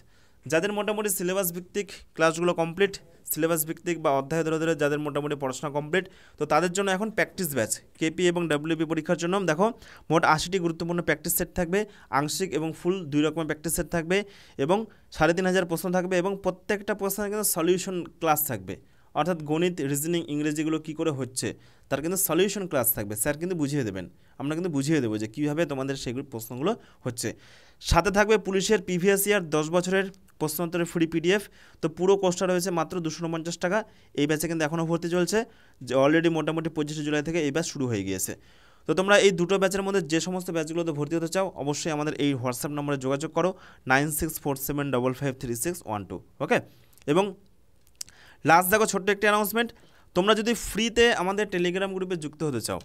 যাদের মোটামুটি সিলেবাস ভিত্তিক ক্লাসগুলো কমপ্লিট, সিলেবাস ভিত্তিক বা অধ্যায় ধরে ধরে যাদের মোটামুটি পড়াশোনা কমপ্লিট, তো তাদের জন্য এখন প্র্যাকটিস ব্যাচ কেপি এবং ডাব্লিউপি পরীক্ষার জন্য। দেখো মোট 80টি গুরুত্বপূর্ণ প্র্যাকটিস সেট থাকবে, আংশিক এবং ফুল 2 রকমের প্র্যাকটিস সেট থাকবে, এবং 3500 প্রশ্ন থাকবে, এবং প্রত্যেকটা প্রশ্নের কিন্তু সলিউশন ক্লাস থাকবে। অর্থাৎ গণিত, রিজনিং, ইংরেজিগুলো কী করে হচ্ছে তার কিন্তু সলিউশন ক্লাস থাকবে, স্যার কিন্তু বুঝিয়ে দেবেন, আমরা কিন্তু বুঝিয়ে দেবো যে কীভাবে তোমাদের সেগুলো প্রশ্নগুলো হচ্ছে। সাথে থাকবে পুলিশের প্রিভিয়াস ইয়ার 10 বছরের প্রশ্নোত্তরের ফ্রি পিডিএফ। তো পুরো কোর্সটা রয়েছে মাত্র 249 টাকা। এই ব্যাচে কিন্তু এখনও ভর্তি চলছে, যে অলরেডি মোটামুটি 25শে জুলাই থেকে এই ব্যাচ শুরু হয়ে গিয়েছে। তো তোমরা এই দুটো ব্যাচের মধ্যে যে সমস্ত ব্যাচগুলোতে ভর্তি হতে চাও অবশ্যই আমাদের এই হোয়াটসঅ্যাপ নম্বরে যোগাযোগ করো 9647553612। ওকে, এবং লাস্ট দেখো ছোট্ট একটি অ্যানাউন্সমেন্ট, তোমরা যদি ফ্রিতে আমাদের টেলিগ্রাম গ্রুপে যুক্ত হতে চাও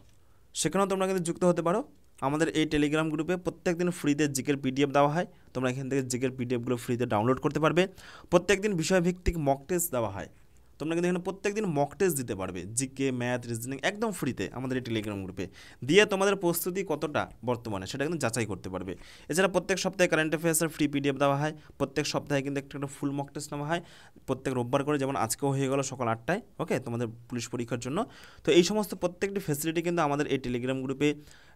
সেখানেও তোমরা কিন্তু যুক্ত হতে পারো। আমাদের এই টেলিগ্রাম গ্রুপে প্রত্যেকদিন ফ্রিতে জিকের পিডিএফ দেওয়া হয়, তোমরা এখান থেকে জিকের পিডিএফগুলো ফ্রিতে ডাউনলোড করতে পারবে। প্রত্যেকদিন বিষয়ভিত্তিক মক টেস্ট দেওয়া হয়, তোমরা কিন্তু এখানে প্রত্যেকদিন মক টেস্ট দিতে পারবে, জিকে, ম্যাথ, রিজনিং একদম ফ্রিতে আমাদের এই টেলিগ্রাম গ্রুপে দিয়ে তোমাদের প্রস্তুতি কতটা বর্তমানে সেটা কিন্তু যাচাই করতে পারবে। এছাড়া প্রত্যেক সপ্তাহে কারেন্ট অ্যাফেয়ার্সের ফ্রি পিডিএফ দেওয়া হয়, প্রত্যেক সপ্তাহে কিন্তু একটা ফুল মক টেস্ট নেওয়া হয় প্রত্যেক রোববার করে, যেমন আজকেও হয়ে গেল সকাল 8টায়। ওকে, তোমাদের পুলিশ পরীক্ষার জন্য। তো এই সমস্ত প্রত্যেকটি ফ্যাসিলিটি কিন্তু আমাদের এই টেলিগ্রাম গ্রুপে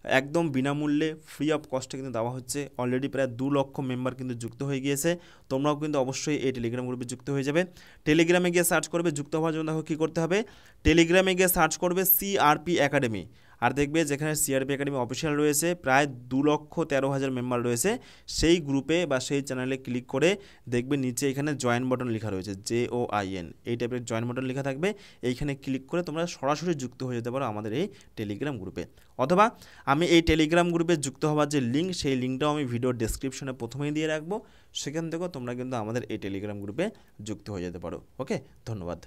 একদম বিনামূল্যে ফ্রি অফ কস্টে কিন্তু দেওয়া হচ্ছে। অলরেডি প্রায় 2 লক্ষ মেম্বার কিন্তু যুক্ত হয়ে গিয়েছে। তোমরাও কিন্তু অবশ্যই এই টেলিগ্রাম গ্রুপে যুক্ত হয়ে যাবে। টেলিগ্রামে গিয়ে সার্চ করবে, যুক্ত হওয়ার জন্য দেখো কী করতে হবে, টেলিগ্রামে গিয়ে সার্চ করবে সিআরপি একাডেমি, আর দেখবে যেখানে সিআরপি একাডেমি অফিসিয়াল রয়েছে প্রায় 2,13,000 মেম্বার রয়েছে, সেই গ্রুপে বা সেই চ্যানেলে ক্লিক করে দেখবে নিচে এখানে জয়েন বাটন লেখা রয়েছে, JOIN এই টাইপের জয়েন বাটন লেখা থাকবে। এইখানে ক্লিক করে তোমরা সরাসরি যুক্ত হয়ে যেতে পারো আমাদের এই টেলিগ্রাম গ্রুপে। অথবা আমি এই টেলিগ্রাম গ্রুপে যুক্ত হওয়ার যে লিঙ্ক, সেই লিঙ্কটাও আমি ভিডিও ডেসক্রিপশনে প্রথমেই দিয়ে রাখবো, সেখান থেকেও তোমরা কিন্তু আমাদের এই টেলিগ্রাম গ্রুপে যুক্ত হয়ে যেতে পারো। ওকে, ধন্যবাদ।